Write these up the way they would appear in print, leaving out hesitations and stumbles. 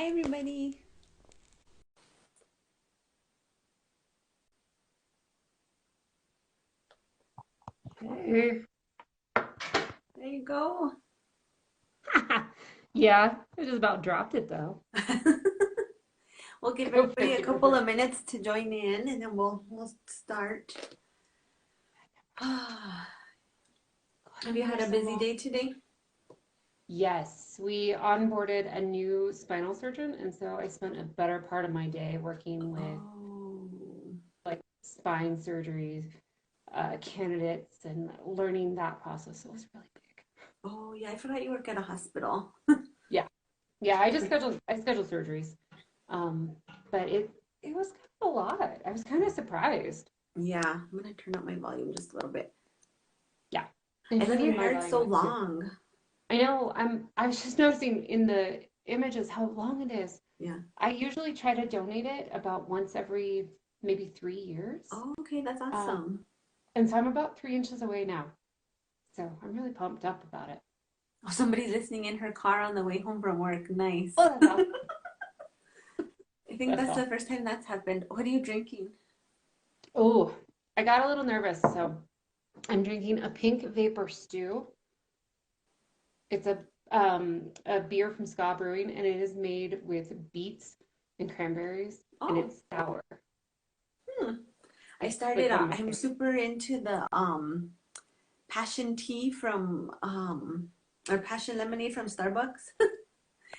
Hi, everybody. Hey. There you go. Yeah, I just about dropped it though. We'll give Go everybody a figure. couple of minutes to join in and then we'll start. Have you had a busy day today? Yes, we onboarded a new spinal surgeon, and so I spent a better part of my day working with Oh, like spine surgery candidates and learning that process. It was really big. oh yeah, I forgot you work at a hospital. Yeah, yeah. I scheduled surgeries, um, but it was kind of a lot. I was kind of surprised. Yeah, I'm gonna turn up my volume just a little bit. Yeah, I love interestingly, your my hair, it's volume so was too. long. I know. I was just noticing in the images how long it is. Yeah. I usually try to donate it about once every maybe 3 years. Oh, okay, that's Um, awesome. and so I'm about 3 inches away now. So I'm really pumped up about it. Oh, somebody's listening in her car on the way home from work. Nice. Oh, that's awesome. I think That's that's the awesome. first time that's happened. What are you drinking? Oh, I got a little nervous. So I'm drinking a pink vapor stew. It's a beer from Ska Brewing, and it is made with beets and cranberries, and Oh, it's sour. hmm. I It's started like one of my I'm favorites. super into the passion tea from or passion lemonade from Starbucks.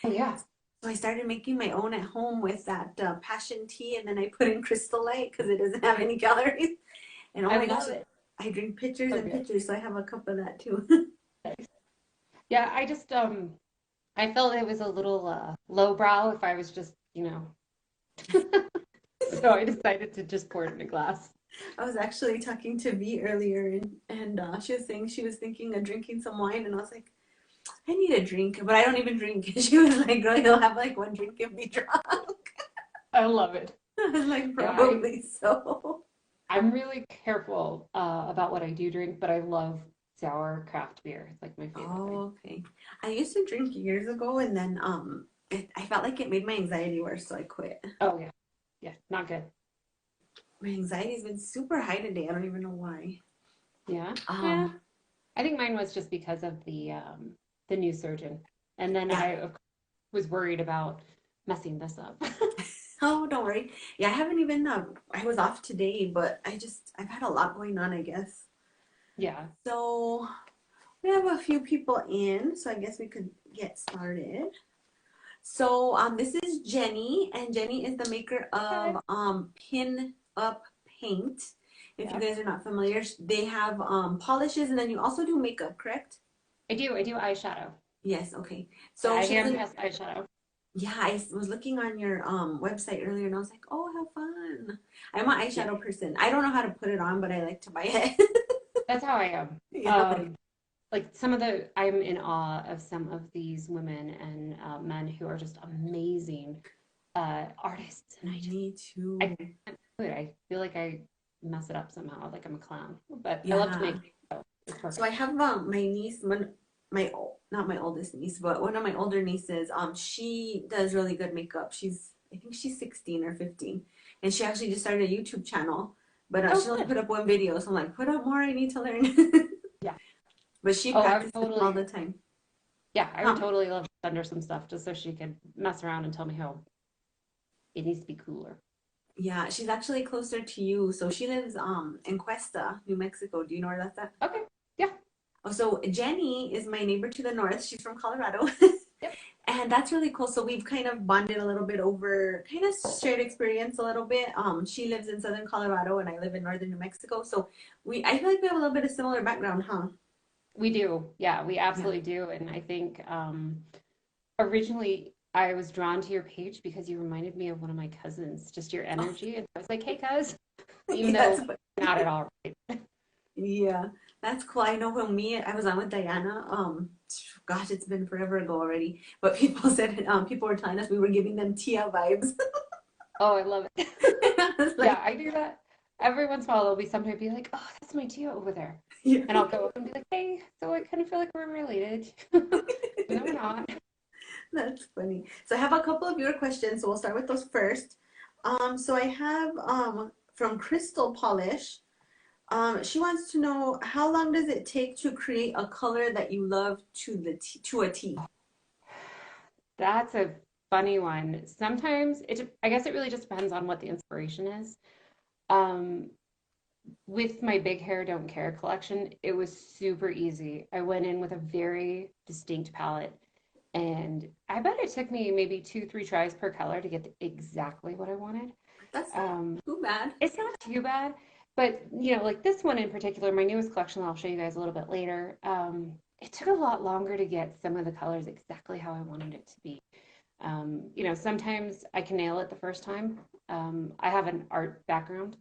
Oh yeah, So I started making my own at home with that passion tea, and then I put in Crystal Light because it doesn't have any calories. And oh I my gosh, love it. I drink pitchers So and good. pitchers, so I have a cup of that too. Nice. Yeah, I felt it was a little lowbrow if I was just, so I decided to just pour it in a glass. I was actually talking to V earlier, and she was saying she was thinking of drinking some wine, and I was like, I need a drink, but I don't even drink. And she was like, girl, you'll have like one drink and be drunk. I love it. I was like, Yeah, I'm probably so. I'm really careful about what I do drink, but I love sour craft beer. It's like my favorite thing. Oh, okay. I used to drink years ago, and then I felt like it made my anxiety worse, so I quit. Oh yeah, yeah, not good. My anxiety's been super high today. I don't even know why. Yeah, yeah. Um, I think mine was just because of the new surgeon, and then yeah. I of course, was worried about messing this up. Oh, don't worry. Yeah, I haven't even. I was off today, but I've had a lot going on, I guess. Yeah. So we have a few people in, so I guess we could get started. So this is Jenny, and Jenny is the maker Okay. of Pin Up Paint. If you Yeah. guys are not familiar, they have polishes, and then you also do makeup, correct? I do. I do eyeshadow. Yes, okay. Yeah, So I she hand doesn't. press eyeshadow. Yeah, was looking on your website earlier, and I was like, oh, how fun! I'm an Yeah, eyeshadow person. I don't know how to put it on, but I like to buy it. that's how I am. Yeah, like Like I'm in awe of some of these women and men who are just amazing artists, and me I too. can't do it. I feel like I mess it up somehow, like I'm a clown. But I love to Yeah. make things, so it's So I perfect. have my niece, not my oldest niece, but one of my older nieces. She does really good makeup. I think she's 16 or 15, and she actually just started a YouTube channel. But Oh, she only good. put up one video, so I'm like, put up more. I need to learn. Yeah. But she Oh, I would practices all totally. the time. Yeah, I would Um, totally love to send her some stuff just so she could mess around and tell me how it needs to be cooler. yeah, she's actually closer to you. So she lives in Cuesta, New Mexico. Do you know where that's at? Okay. Yeah. Oh, so Jenny is my neighbor to the north. She's from Colorado. Yep. And that's really cool. So we've kind of bonded a little bit over kind of shared experience a little bit. She lives in southern Colorado and I live in northern New Mexico. So I feel like we have a little bit of similar background, huh? We do. Yeah, we Yeah. absolutely do. And I think originally I was drawn to your page because you reminded me of one of my cousins, just your Oh, energy. And I was like, hey, cuz, even yeah, though not at all right. yeah, that's cool. I know when I was on with Diana, gosh, it's been forever ago already. But people said, people were telling us we were giving them Tia vibes. Oh, I love it. I was Yeah, like, I do that. Every once in a while, there'll be somebody be like, oh, that's my Tia over there. yeah. And I'll go up and be like, hey, so I kind of feel like we're related. No, we're not. That's funny. So I have a couple of your questions, so we'll start with those first. So I have from Crystal Polish. She wants to know how long does it take to create a color that you love to a T? That's a funny one. Sometimes I guess it really just depends on what the inspiration is. Um, with my Big Hair Don't Care collection, it was super easy. I went in with a very distinct palette, and I bet it took me maybe two, three tries per color to get exactly what I wanted. That's not Um, too bad. it's not too bad, but like this one in particular, my newest collection, I'll show you guys a little bit later. It took a lot longer to get some of the colors exactly how I wanted it to be. Sometimes I can nail it the first time. I have an art background,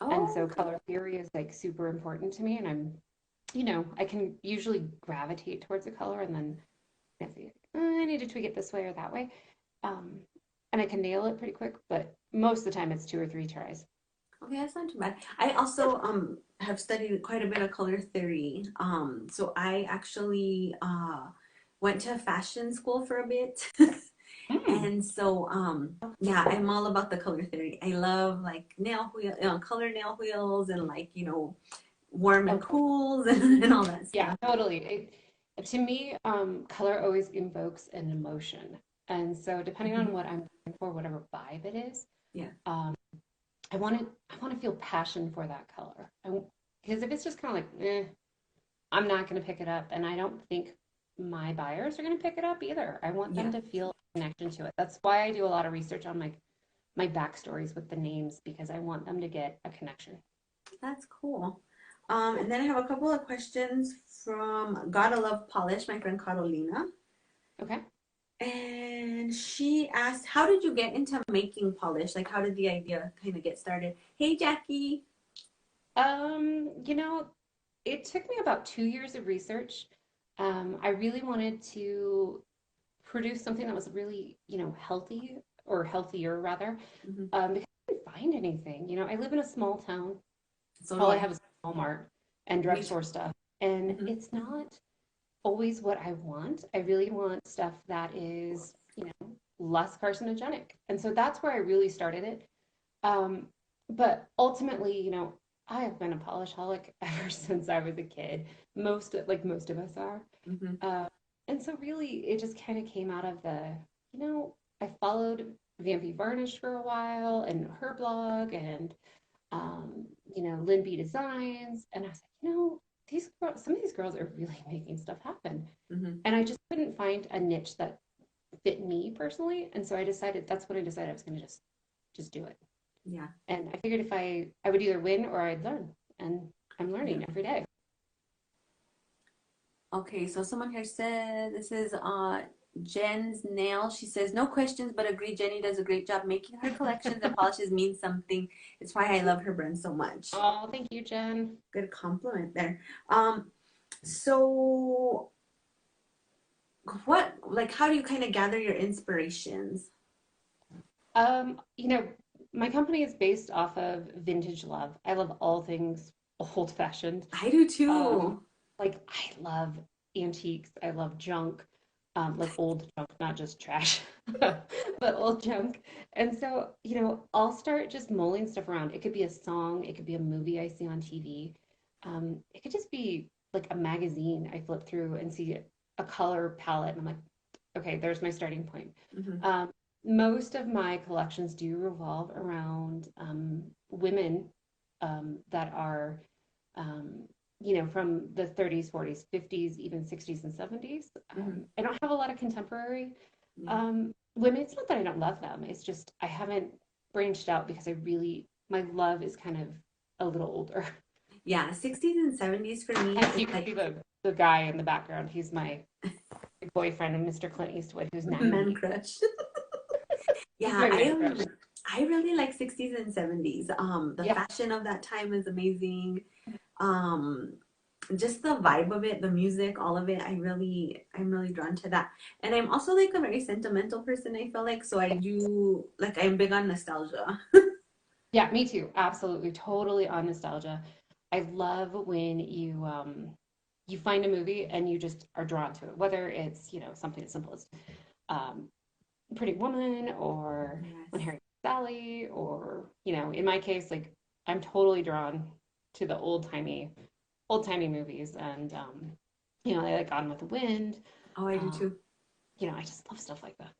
and Oh, so okay. color theory is like super important to me. And I can usually gravitate towards a color and then I see, I need to tweak it this way or that way. Um, and I can nail it pretty quick, but most of the time it's two or three tries. Okay, that's not too bad. I also have studied quite a bit of color theory. So I actually went to fashion school for a bit. Mm. And so yeah, I'm all about the color theory. I love like color nail wheels and like, warm and Oh, cools and all that yeah, stuff. totally. To me, color always invokes an emotion. And so depending on Hmm. what I'm looking for, whatever vibe it is, Yeah. um, I want to feel passion for that color. Because if it's just kind of like, I'm not going to pick it up, and I don't think my buyers are going to pick it up either. I want them Yeah. to feel a connection to it. That's why I do a lot of research on my backstories with the names because I want them to get a connection. That's cool. And then I have a couple of questions from Gotta Love Polish, my friend Carolina. Okay. And she asked, how did you get into making polish? Like, how did the idea kind of get started? Hey, Jackie. You know, it took me about 2 years of research. I really wanted to produce something that was really, healthy or healthier rather, Hmm. because I couldn't find anything. I live in a small town. So do All I I. have is Walmart and Me too. drugstore stuff, and Hmm. it's not always what I want. I really want stuff that is, less carcinogenic. And so that's where I really started it. Um, but ultimately, I have been a polishaholic ever since I was a kid. Most of us are. Hmm. Uh, and so really it just kind of came out of I followed Vampy Varnish for a while and her blog and Lynn B Designs. And I was like, some of these girls are really making stuff happen. Hmm. And I just couldn't find a niche that fit me personally. And so that's when I decided I was going to just do it. Yeah. And I figured if I would either win or I'd learn. And I'm Yeah. learning every day. Okay, so someone here said this is Jen's nail. She says, no questions, but agree Jenny does a great job making her collections and polishes mean something. It's why I love her brand so much. Oh, thank you, Jen. Good compliment there. So how do you kind of gather your inspirations? You know, my company is based off of vintage love. I love all things old fashioned. I do Um, too. like I love antiques. I love junk, like old junk, not just trash, but old junk. And so, I'll start just mulling stuff around. It could be a song, it could be a movie I see on TV. It could just be like a magazine I flip through and see a color palette, and I'm like, okay, there's my starting point. Hmm. Um, Most of my collections do revolve around women that are, from the 30s, 40s, 50s, even 60s and 70s. Hmm. I don't have a lot of contemporary Yeah. women. It's not that I don't love them. It's just I haven't branched out because my love is kind of a little older. Yeah, 60s and 70s for me Hence, is you can see like the guy in the background. He's my boyfriend, Mr. Clint Eastwood, who's man 90. crush. He's Yeah, my man crush. I really like 60s and 70s. The Yep. fashion of that time is amazing. Um, just the vibe of it, the music, all of it. I'm really drawn to that. And I'm also like a very sentimental person, I feel like. So I do like I'm big on nostalgia. Yeah, me too. Absolutely. Totally on nostalgia. I love when you find a movie and you just are drawn to it, whether it's, something as simple as um, Pretty Woman or When Yes. Harry Met Sally, or in my case, like I'm totally drawn to the old timey movies, and I like Gone with the Wind. Oh, I do Um, too. I just love stuff like that.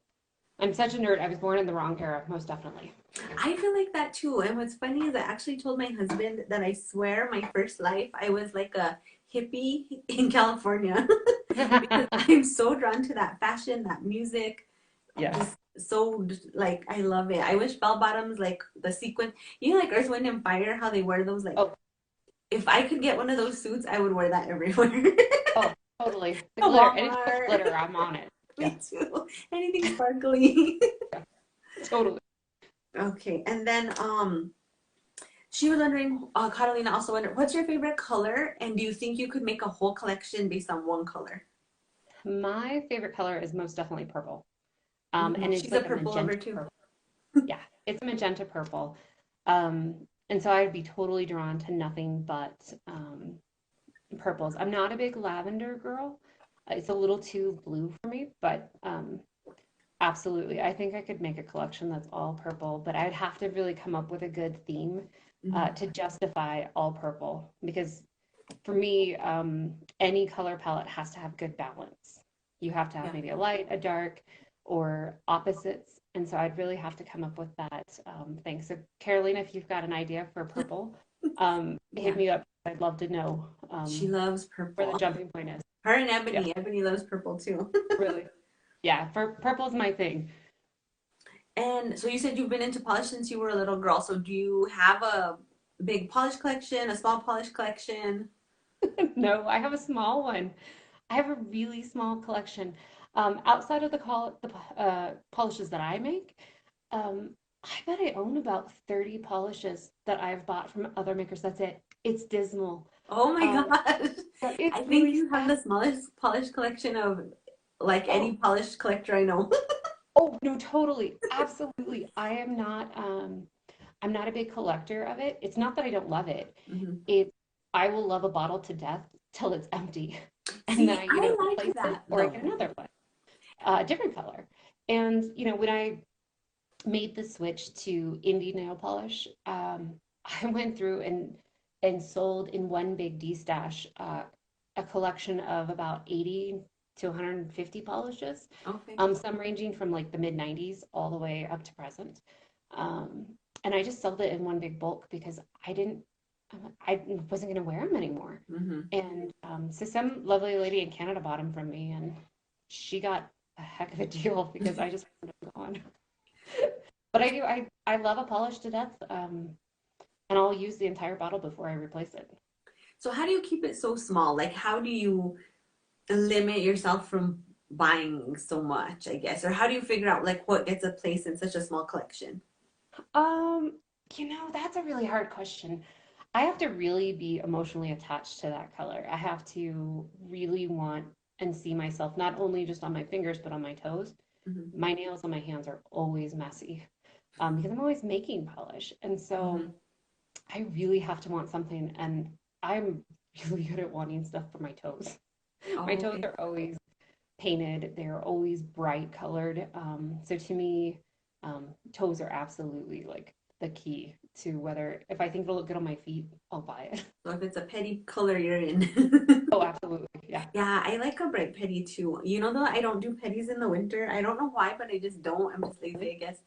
I'm such a nerd. I was born in the wrong era, most definitely. I feel like that too. And what's funny is I actually told my husband that I swear my first life I was like a hippie in California because I'm so drawn to that fashion, that music, Yes. just so like I love it. I wish bell bottoms like the sequin, like Earth, Wind and Fire, how they wear those like Oh, if I could get one of those suits, I would wear that everywhere. oh, totally. The glitter. Anything with Walmart. glitter, I'm on it. Yeah, Me too. Anything sparkly. yeah, totally. Okay, and then she was wondering, Catalina also wondered, what's your favorite color, and do you think you could make a whole collection based on one color? My favorite color is most definitely purple. And it's She's a like a purple lover magenta too. purple. Yeah, it's a magenta purple. And so I'd be totally drawn to nothing but purples. I'm not a big lavender girl. It's a little too blue for me, but absolutely. I think I could make a collection that's all purple, but I'd have to really come up with a good theme Mhm. to justify all purple because for me, any color palette has to have good balance. You have to have Yeah. maybe a light, a dark, or opposites. And so I'd really have to come up with that thing. So, Carolina, if you've got an idea for purple, hit Yeah. me up. I'd love to know She loves where the purple. jumping point is. Her and Yeah, Ebony. Ebony loves purple too. really. Yeah, for purple's my thing. And so you said you've been into polish since you were a little girl. So do you have a big polish collection, a small polish collection? No, I have a small one. I have a really small collection. Outside of the polishes that I make, I bet I own about 30 polishes that I've bought from other makers. That's it. It's dismal. Oh my Um, gosh. but it's I think really you have sad. the smallest polish collection of like any Oh, polish collector I know. oh no, totally. Absolutely. I'm not a big collector of it. It's not that I don't love it. Mhm. It's I will love a bottle to death till it's empty. And then See, I I either like replace it that or I get though. another one, a different color. And when I made the switch to indie nail polish, I went through and sold in one big D stash a collection of about 80 to 150 polishes, Okay. some ranging from like the mid 90s all the way up to present. Um, and I just sold it in one big bulk because I wasn't going to wear them anymore. Hmm. And so some lovely lady in Canada bought them from me, and she got a heck of a deal because I just wanted them gone. But I love a polish to death, and I'll use the entire bottle before I replace it. So how do you keep it so small? Like how do you limit yourself from buying so much, I guess? Or how do you figure out like what gets a place in such a small collection? Um, that's a really hard question. I have to really be emotionally attached to that color. I have to really want and see myself not only just on my fingers, but on my toes. Hmm. My nails on my hands are always messy, because I'm always making polish. And so Hmm. I really have to want something, and I'm really good at wanting stuff for my toes. My Oh, toes okay. are always painted, they're always bright colored. So to me, toes are absolutely like the key to whether if I think it'll look good on my feet, I'll buy it. So if it's a petty color you're in. Oh, absolutely. Yeah. Yeah, I like a bright petty too. You know though, I don't do petties in the winter. I don't know why, but I just don't. I'm just lazy, Really? I guess.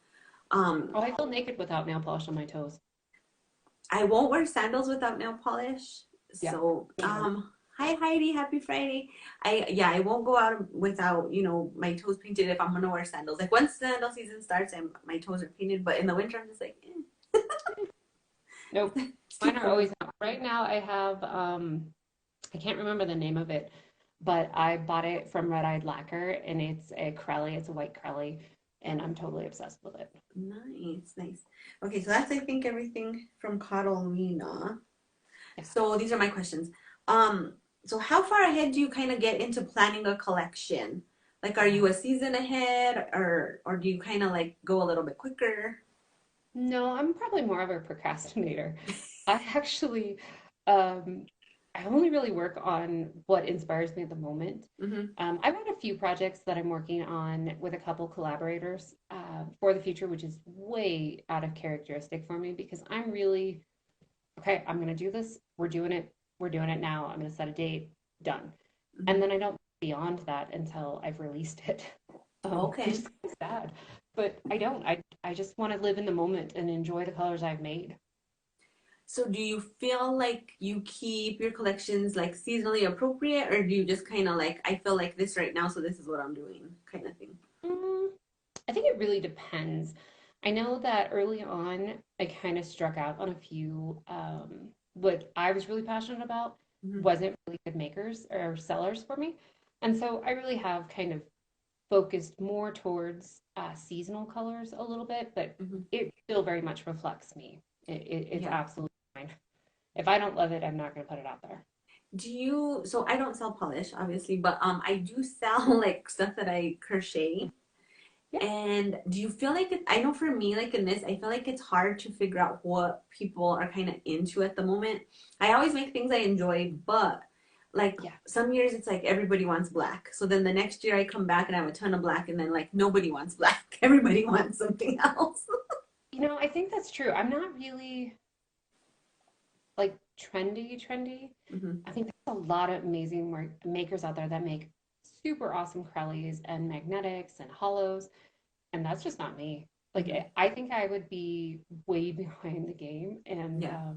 Um, Oh, I feel naked without nail polish on my toes. I won't wear sandals without nail polish. Yeah. So, Me either. hi Heidi, happy Friday. I won't go out without, my toes painted if I'm gonna wear sandals. Like once sandal season starts and my toes are painted, but in the winter I'm just like, Nope. it's too Mine are cold. always out. Right now I have I can't remember the name of it, but I bought it from Red Eyed Lacquer and it's a Crelly, it's a white Crelly, and I'm totally obsessed with it. Nice, nice. Okay, so that's I think everything from Catalina. Yeah. So these are my questions. So how far ahead do you kind of get into planning a collection? Like, are you a season ahead, or do you kind of like go a little bit quicker? No, I'm probably more of a procrastinator. I actually, um, I only really work on what inspires me at the moment. Mm-hmm. I've got a few projects that I'm working on with a couple collaborators for the future, which is way out of characteristic for me because I'm really, okay, I'm going to do this. We're doing it. We're doing it now. I'm going to set a date. Done. Mm-hmm. And then I don't beyond that until I've released it, which Okay. is kind of sad. But I don't. I just want to live in the moment and enjoy the colors I've made. So do you feel like you keep your collections like seasonally appropriate, or do you just kind of like, I feel like this right now, so this is what I'm doing kind of thing? Mm, I think it really depends. I know that early on, I kind of struck out on a few what I was really passionate about Mm-hmm. wasn't really good makers or sellers for me. And so I really have kind of focused more towards seasonal colors a little bit, but Mm-hmm. it still very much reflects me. It's Yeah. absolutely fine. If I don't love it, I'm not going to put it out there. Do you, so I don't sell polish, obviously, but I do sell like stuff that I crochet. Yeah, And do you feel like it, I know for me, like in this, I feel like it's hard to figure out what people are kind of into at the moment. I always make things I enjoy, but like yeah. some years it's like everybody wants black. So then the next year I come back and I have a ton of black, and then like nobody wants black. Everybody wants something else. I think that's true. I'm not really like trendy. Hmm. I think there's a lot of amazing makers out there that make super awesome crellies and magnetics and hollows, and that's just not me. Like Hmm. I think I would be way behind the game, and Yeah.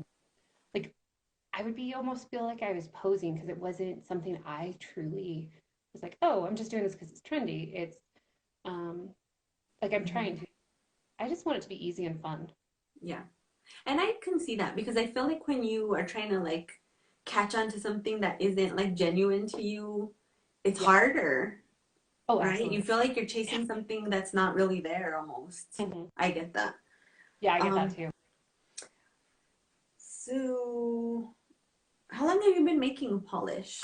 like I would be almost feel like I was posing because it wasn't something I truly was like, oh, I'm just doing this because it's trendy. It's um like I'm trying Hmm. to. I just want it to be easy and fun. Yeah. And I can see that because I feel like when you are trying to like catch on to something that isn't like genuine to you, it's Yeah. harder, Oh, right? You absolutely. feel like you're Yeah. chasing something that's not really there almost. Mhm. I get that. Yeah, I get that Um, too. so how long have you been making polish?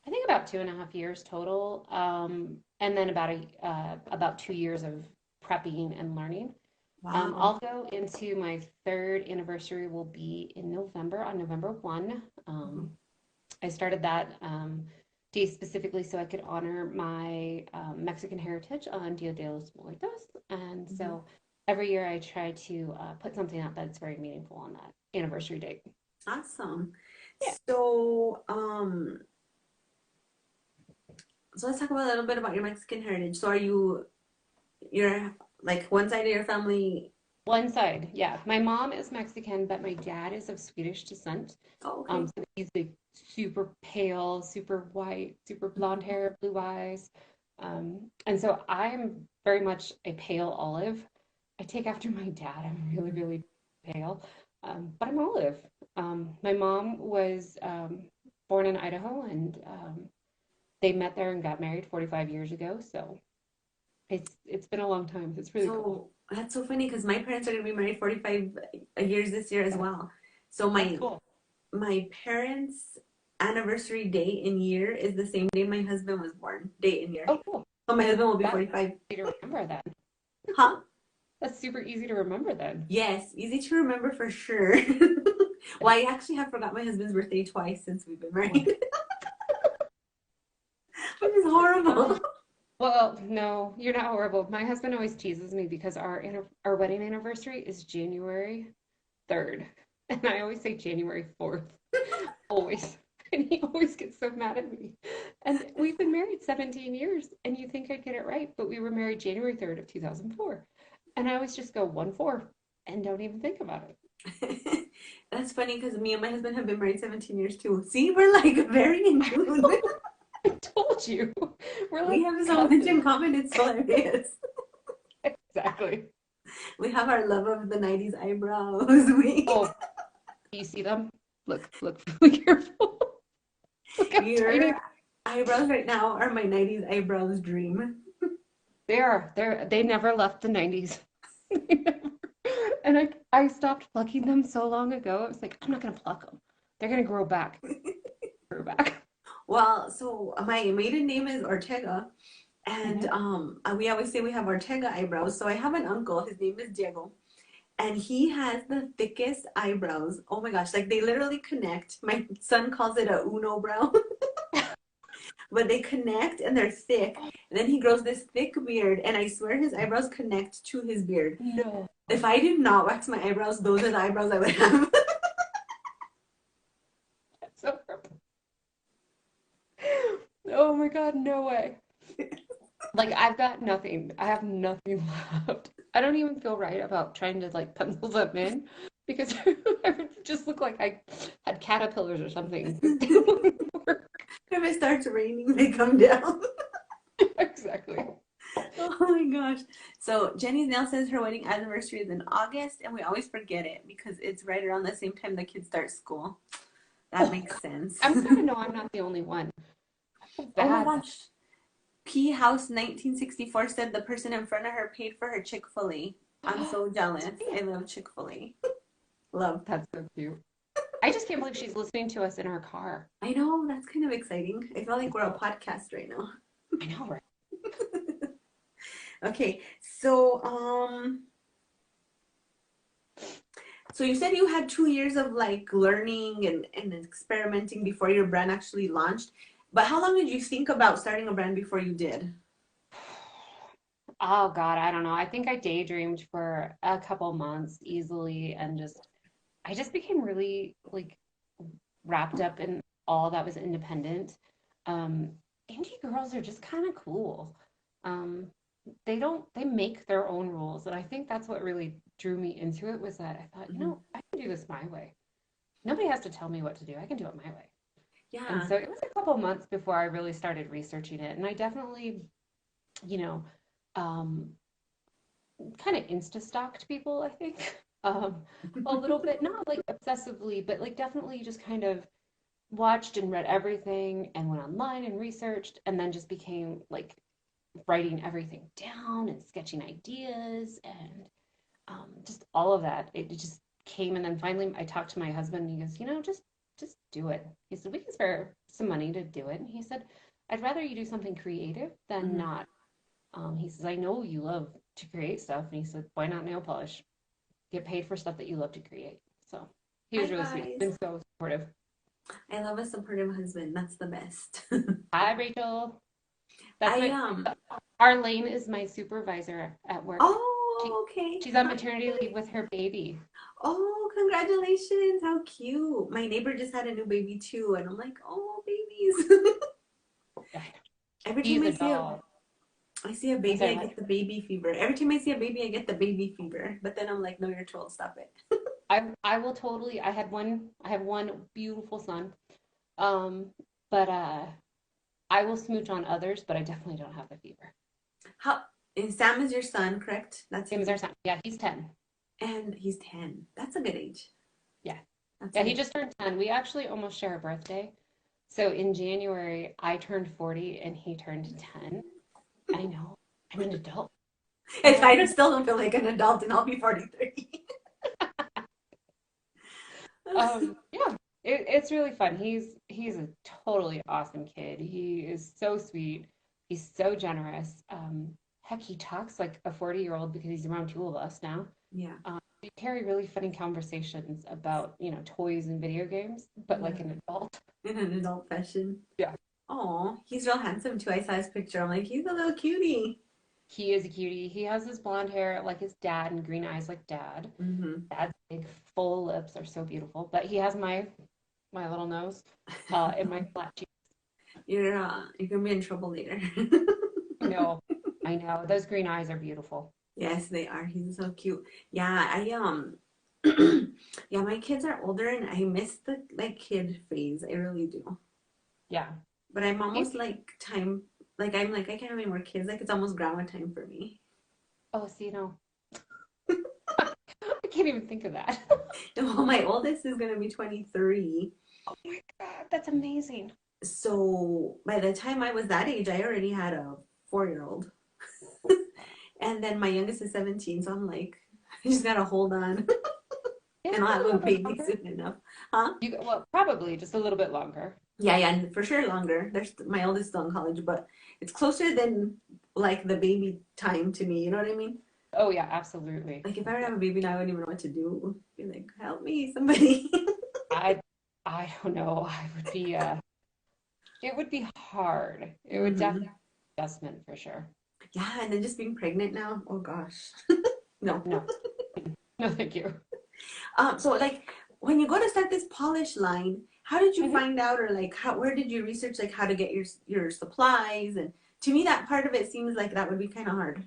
I think about 2.5 years total, and then about 2 years of prepping and learning. Wow. I'll go into my third anniversary will be in November on November 1. Mhm. I started that day specifically so I could honor my Mexican heritage on Dia de los Muertos, and Mhm. so every year I try to put something out that's very meaningful on that anniversary date. Awesome. Yeah. So, so let's talk about a little bit about your Mexican heritage. So are you're like one side of your family? One side, yeah. My mom is Mexican, but my dad is of Swedish descent. Oh, okay. So he's like super pale, super white, super blonde hair, blue eyes. And so I'm very much a pale olive. I take after my dad. I'm really, really pale, but I'm olive. My mom was born in Idaho, and they met there and got married 45 years ago. So it's been a long time. It's really cool. So that's so funny because my parents are gonna be married 45 years this year as well. So That's my cool. my parents' anniversary date and year is the same day my husband was born, date and year. Oh, cool. So my husband will be That's 45. easy to remember then. Huh? That's super easy to remember then. Yes, easy to remember for sure. Well, I actually have forgot my husband's birthday twice since we've been Oh my married, which is horrible. God. Well, no, you're not horrible. My husband always teases me because our wedding anniversary is January 3rd, and I always say January 4th, always. And he always gets so mad at me. And we've been married 17 years, and you think I'd get it right, but we were married January 3rd of 2004. And I always just go 1/4 and don't even think about it. That's funny because me and my husband have been married 17 years too. See, we're like very in tune. I told you. We're We like have so much in cousins. common, it's hilarious. Exactly. We have our love of the 90s eyebrows. We Oh, do you see them? Look really careful. Look how tiny Your eyebrows right now are my 90s eyebrows dream. they are. They never left the 90s. And I stopped plucking them so long ago. I was like, I'm not gonna pluck them. They're gonna grow back. Grow back. Well, so my maiden name is Ortega, and Hmm. we always say we have Ortega eyebrows. So I have an uncle. His name is Diego, And he has the thickest eyebrows. Oh my gosh, like they literally connect. My son calls it a Uno brow, but they connect and they're thick. And then he grows this thick beard, and I swear his eyebrows connect to his beard. No. If I did not wax my eyebrows, those are the eyebrows I would have. So oh my God, no way. Like I've got nothing. I have nothing left. I don't even feel right about trying to like pencil them in because I would just look like I had caterpillars or something. It wouldn't work. If it starts raining, they come down. Exactly. Oh my gosh. So Jenny's now says her wedding anniversary is in August, and we always forget it because it's right around the same time the kids start school. That Oh, makes sense. I'm glad to know I'm not the only one. I feel Oh my bad. gosh. P House 1964 said the person in front of her paid for her Chick-fil-A. I'm so jealous. I love Chick-fil-A. Love. That's so cute. I just can't believe she's listening to us in her car. I know, that's kind of exciting. I feel like we're a podcast right now. I know, right? Okay, so so you said you had 2 years of like learning and experimenting before your brand actually launched. But how long did you think about starting a brand before you did? Oh God, I don't know. I think I daydreamed for a couple months easily and I just became really like wrapped up in all that was independent. Um, Indie girls are just kind of cool. Um, they make their own rules. And I think that's what really drew me into it was that I thought, Hmm. I can do this my way. Nobody has to tell me what to do. I can do it my way. And Yeah. so it was a couple months before I really started researching it. And I definitely, you know, um, kind of insta stalked people, I think. A little bit, not like obsessively, but like definitely just kind of watched and read everything and went online and researched and then just became like writing everything down and sketching ideas and just all of that. It just came and then finally I talked to my husband and he goes, just do it. He said, we can spare some money to do it. And he said, I'd rather you do something creative than Hmm. not. He says, I know you love to create stuff. And he said, why not nail polish? Get paid for stuff that you love to create. So he Hi was really sweet. He's guys. been so supportive. I love a supportive husband. That's the best. Hi, Rachel. That's I my Arlene is my supervisor at work. She, Oh, okay. she's on maternity leave with her baby. Oh, congratulations. How cute. My neighbor just had a new baby too, and I'm like, oh, babies. Yeah, Every time she's a doll. I see a I'm baby, I sorry, what? get the baby fever. Every time I see a baby, I get the baby fever. But then I'm like, no, you're troll, stop it. I will totally. I have one beautiful son. Um, but I will smooch on others, but I definitely don't have the fever. How and Sam is your son, correct? That's Same his as our name. son. Yeah, he's 10. And he's 10. That's a good age. Yeah. That's a Yeah, he good just turned 10. We actually almost share a birthday. So in January, I turned 40 and he turned 10. I know. I'm an adult. If Oh, I still don't feel like an adult and I'll be 43. yeah, it's really fun. He's a totally awesome kid. He is so sweet. He's so generous. Heck, he talks like a 40-year-old because he's around two of us now. Yeah. We carry really funny conversations about, toys and video games, but like Yeah. an adult. In an adult fashion. Yeah. Oh, he's real handsome too. I saw his picture. I'm like, he's a little cutie. He is a cutie. He has his blonde hair like his dad and green eyes like dad. Mm-hmm. Dad's big full lips are so beautiful, but he has my little nose and my flat cheeks. You're gonna be in trouble later. No, I know. Those green eyes are beautiful. Yes, they are. He's so cute. Yeah, yeah, my kids are older and I miss the like kid phase. I really do. Yeah. But I'm He's, almost like time like I'm like I can't have any more kids. Like it's almost grandma time for me. oh, see, no. I can't even think of that. Well, my oldest is gonna be 23. Oh my God, that's amazing. So by the time I was that age, I already had a 4-year-old. And then my youngest is 17, so I'm like, I just gotta hold on. Isn't And I'll it a have a little bit baby longer? soon enough. Huh? Well, probably just a little bit longer. Yeah, yeah, and for sure longer. There's my oldest still in college, but it's closer than like the baby time to me. You know what I mean? Oh yeah, absolutely. Like if I were to have a baby now, I wouldn't even know what to do. Be like, help me, somebody. I I don't know. I would be it would be hard. It would Hmm. definitely be an adjustment for sure. Yeah, and then just being pregnant now. Oh gosh. No. No. No, thank you. So like when you go to start this polish line, how did you Mhm. find out, or like how where did you research like how to get your supplies? And to me that part of it seems like that would be kind of hard.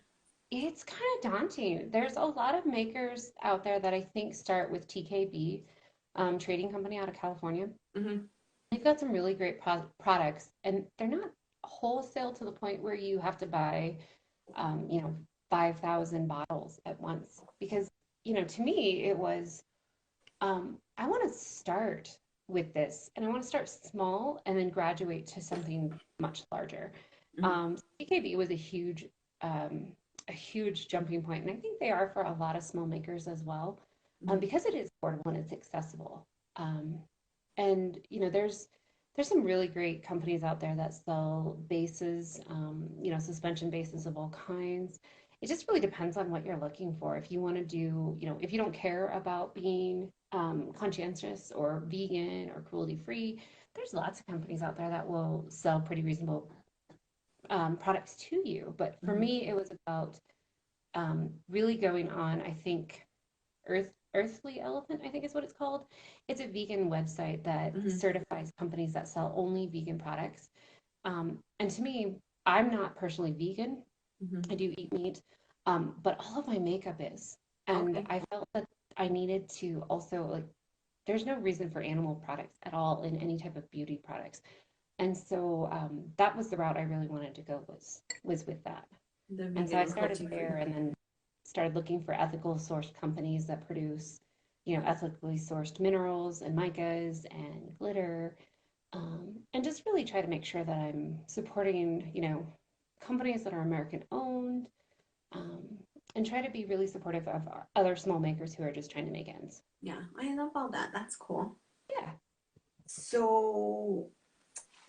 It's kind of daunting. There's a lot of makers out there that I think start with TKB, trading company out of California. Hmm. They've got some really great products, and they're not wholesale to the point where you have to buy, you know, 5,000 bottles at once. Because, to me, it was, I want to start with this, and I want to start small and then graduate to something much larger. Hmm. CKB was a huge jumping point, and I think they are for a lot of small makers as well, Hmm. because it is affordable and it's accessible. Um, and there's some really great companies out there that sell bases, suspension bases of all kinds. It just really depends on what you're looking for. If you want to do, if you don't care about being conscientious or vegan or cruelty free, there's lots of companies out there that will sell pretty reasonable products to you. But for Hmm. me, it was about really going on, I think, Earthly Elephant, I think is what it's called. It's a vegan website that Hmm. certifies companies that sell only vegan products. And to me, I'm not personally vegan. I Hmm. do eat meat, but all of my makeup is. And Okay. I felt that I needed to also, like, there's no reason for animal products at all in any type of beauty products. And so that was the route I really wanted to go, was with that. The And so vegan I and started cruelty free. there and then started looking for ethical sourced companies that produce, ethically sourced minerals and micas and glitter, and just really try to make sure that I'm supporting, companies that are American owned, um, and try to be really supportive of other small makers who are just trying to make ends. Yeah, I love all that. That's cool. Yeah. So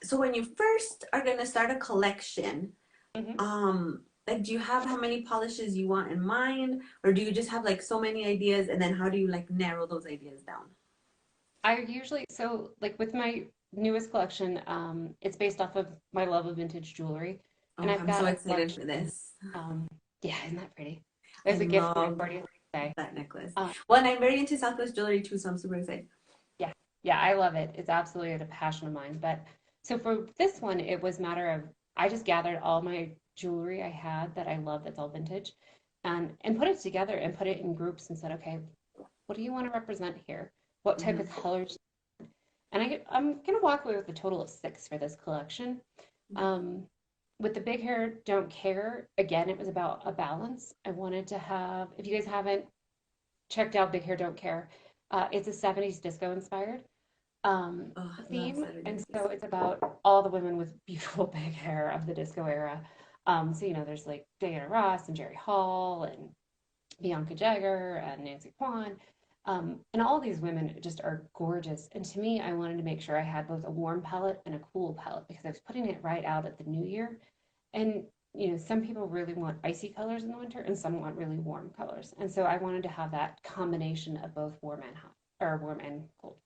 so when you first are gonna start a collection, Hmm. like do you have how many polishes you want in mind, or do you just have like so many ideas, and then how do you like narrow those ideas down? I usually, so like with my newest collection, it's based off of my love of vintage jewelry. And Oh, I've I'm so got a excited for collection. this. Yeah, isn't that pretty? I There's a gift for my love 40th birthday. that necklace. Um, Well, and I'm very into Southwest jewelry too, so I'm super excited. yeah, yeah, I love it. It's absolutely a passion of mine. But so for this one, it was a matter of I just gathered all my jewelry I had that I love that's all vintage, and put it together and put it in groups and said, okay, what do you want to represent here? What type of Hmm. colors? And I'm gonna walk away with a total of 6 for this collection. Um, with the big hair, don't care. Again, it was about a balance. I wanted to have, if you guys haven't checked out Big Hair, Don't Care, it's a 70s disco inspired Oh, I love theme. And 70s so disco. it's about all the women with beautiful big hair of the disco era. So, there's like Diana Ross and Jerry Hall and Bianca Jagger and Nancy Kwan. And all these women just are gorgeous. And to me, I wanted to make sure I had both a warm palette and a cool palette because I was putting it right out at the new year. And, some people really want icy colors in the winter and some want really warm colors. And so I wanted to have that combination of both warm and hot, or warm and cold.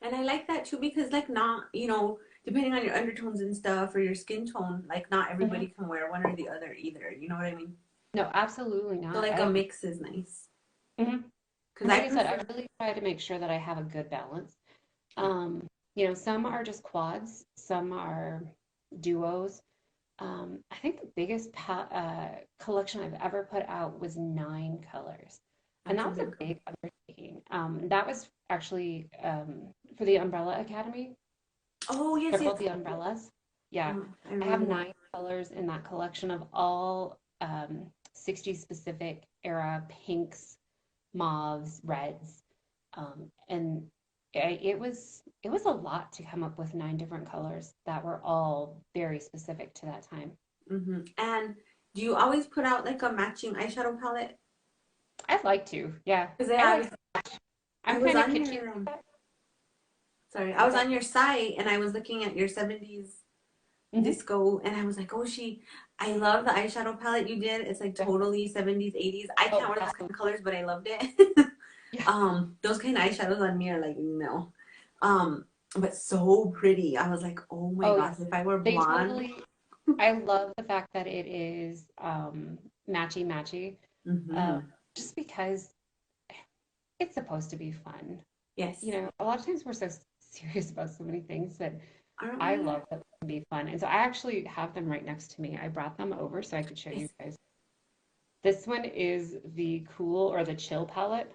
And I like that too because like not, depending on your undertones and stuff or your skin tone, like not Mhm. everybody can wear one or the other either. You know what I mean? No, absolutely So not. like I a agree. mix is nice. Hmm. Because And I like I said, prefer. I really try to make sure that I have a good balance. Yeah. Um, some are just quads, some are duos. I think the biggest collection I've ever put out was 9 colors. And That's that a was a big one. big undertaking. That was actually for the Umbrella Academy. Oh They're yes, yes. called the Umbrellas. Yeah. I I have remember that. 9 colors in that collection of all 60s specific era pinks, mauves, reds. And it was a lot to come up with 9 different colors that were all very specific to that time. And do you always put out like a matching eyeshadow palette? I'd like to, yeah. Because yeah, I I like was I I'm was kind of on kitschy your like that. sorry, I What's was that? on your site and I was looking at your 70s Hmm. disco and I was like, oh, I love the eyeshadow palette you did. It's like Yeah. totally 70s, 80s. I Oh, can't wear those kind absolutely. of colors, but I loved it. Yeah. Those kind of eyeshadows on me are like, no. Um, but so pretty. I was like, oh my Oh, gosh, yeah. if I were They blonde. totally, I love the fact that it is matchy matchy. Uh, Mm-hmm. just because it's supposed to be fun. You Yes. know, a lot of times we're so serious about so many things that Aren't I we? love that they can be fun. And so I actually have them right next to me. I brought them over so I could show you Yes. guys. This one is the cool or the chill palette.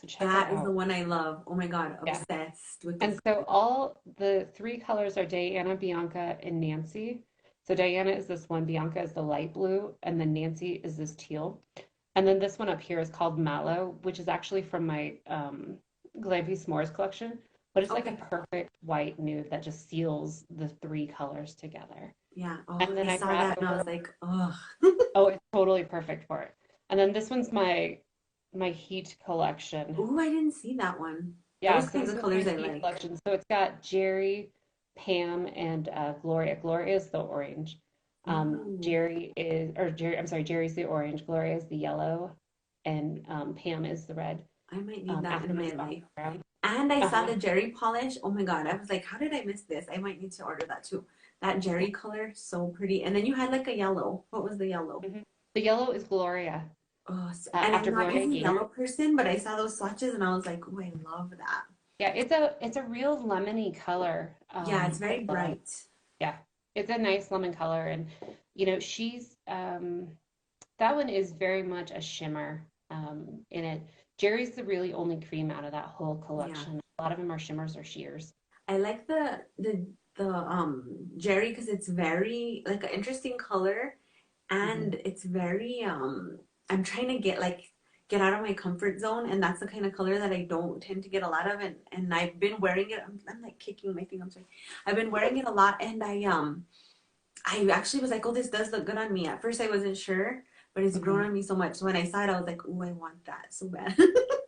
So check it That is out. the one I love. Oh my God, Yeah. obsessed with And this. so all the three colors are Diana, Bianca, and Nancy. So Diana is this one, Bianca is the light blue, and then Nancy is this teal. And then this one up here is called Mallow, which is actually from my Glampy S'mores collection. But it's like a Okay. perfect white nude that just seals the three colors together. Yeah. Oh, And then I I saw brought that and I over, was like, oh. oh, it's totally perfect for it. And then this one's my Heat collection. Ooh, I didn't see that one. Yeah, Those so kinds this of is colors my I Heat like. collection. So it's got Jerry, Pam, and Gloria. Gloria is the orange. Ooh, Jerry is, or Jerry, I'm sorry, Jerry's the orange, Gloria is the yellow, and Pam is the red. I might need that in After my this life. background. And I saw Uh-huh. the Jerry polish. Oh my God. I was like, how did I miss this? I might need to order that too. That Yeah. Jerry color, so pretty. And then you had like a yellow. What was the yellow? Mhm. The yellow is Gloria. Oh, and I'm After not Gloria even a Gaynor. yellow person, but I saw those swatches and I was like, oh, I love that. Yeah, it's a real lemony color. Yeah, it's very Paula. bright. Yeah, it's a nice lemon color, and you know she's that one is very much a shimmer in it. Jerry's the really only cream out of that whole Yeah. collection. A lot of them are shimmers or sheers. I like the Jerry because it's very like an interesting color Hmm. and it's very I'm trying to get out of my comfort zone and that's the kind of color that I don't tend to get a lot of and I've been wearing it. I'm like kicking my thing. I'm sorry. I've been wearing it a lot and I actually was like, oh, this does look good on me. At first I wasn't sure, but it's grown Hmm. on me so much. So when I saw it, I was like, oh, I want that so bad.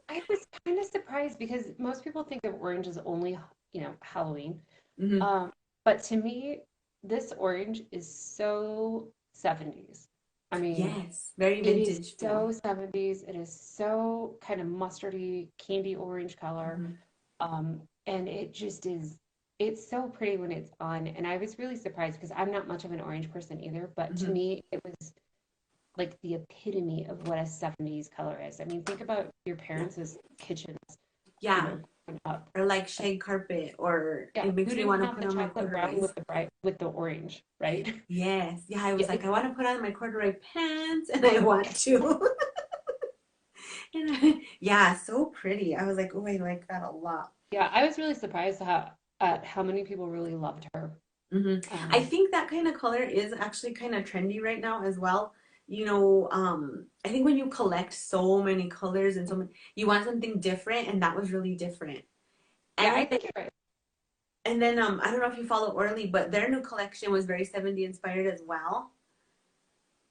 I was kind of surprised because most people think of orange as only, you know, Halloween. Hmm. Um, but to me, this orange is so 70s. I mean, Yes, very it is vintage feel. so 70s. It is so kind of mustardy, candy orange color. Hmm. And it just is, it's so pretty when it's on. And I was really surprised because I'm not much of an orange person either, but to Hmm. me, it was like the epitome of what a 70s color is. I mean, think about your Yeah. parents' kitchens, you Yeah. know, growing up. Or like shag carpet, or Yeah, it who makes me didn't want to have put the on my chocolate brown corduroys. with the bright with the orange, right? Yes. Yeah, I was Yeah, like, it's I want to put on my corduroy pants and I want to. Yeah, so pretty. I was like, oh, I like that a lot. yeah, I was really surprised how at how many people really loved her. Hmm. I Um, think that kind of color is actually kind of trendy right now as well. I think when you collect so many colors and so many, you want something different, and that was really different. yeah, I And think you're right. then I don't know if you follow Orly, but their new collection was very 70 inspired as well.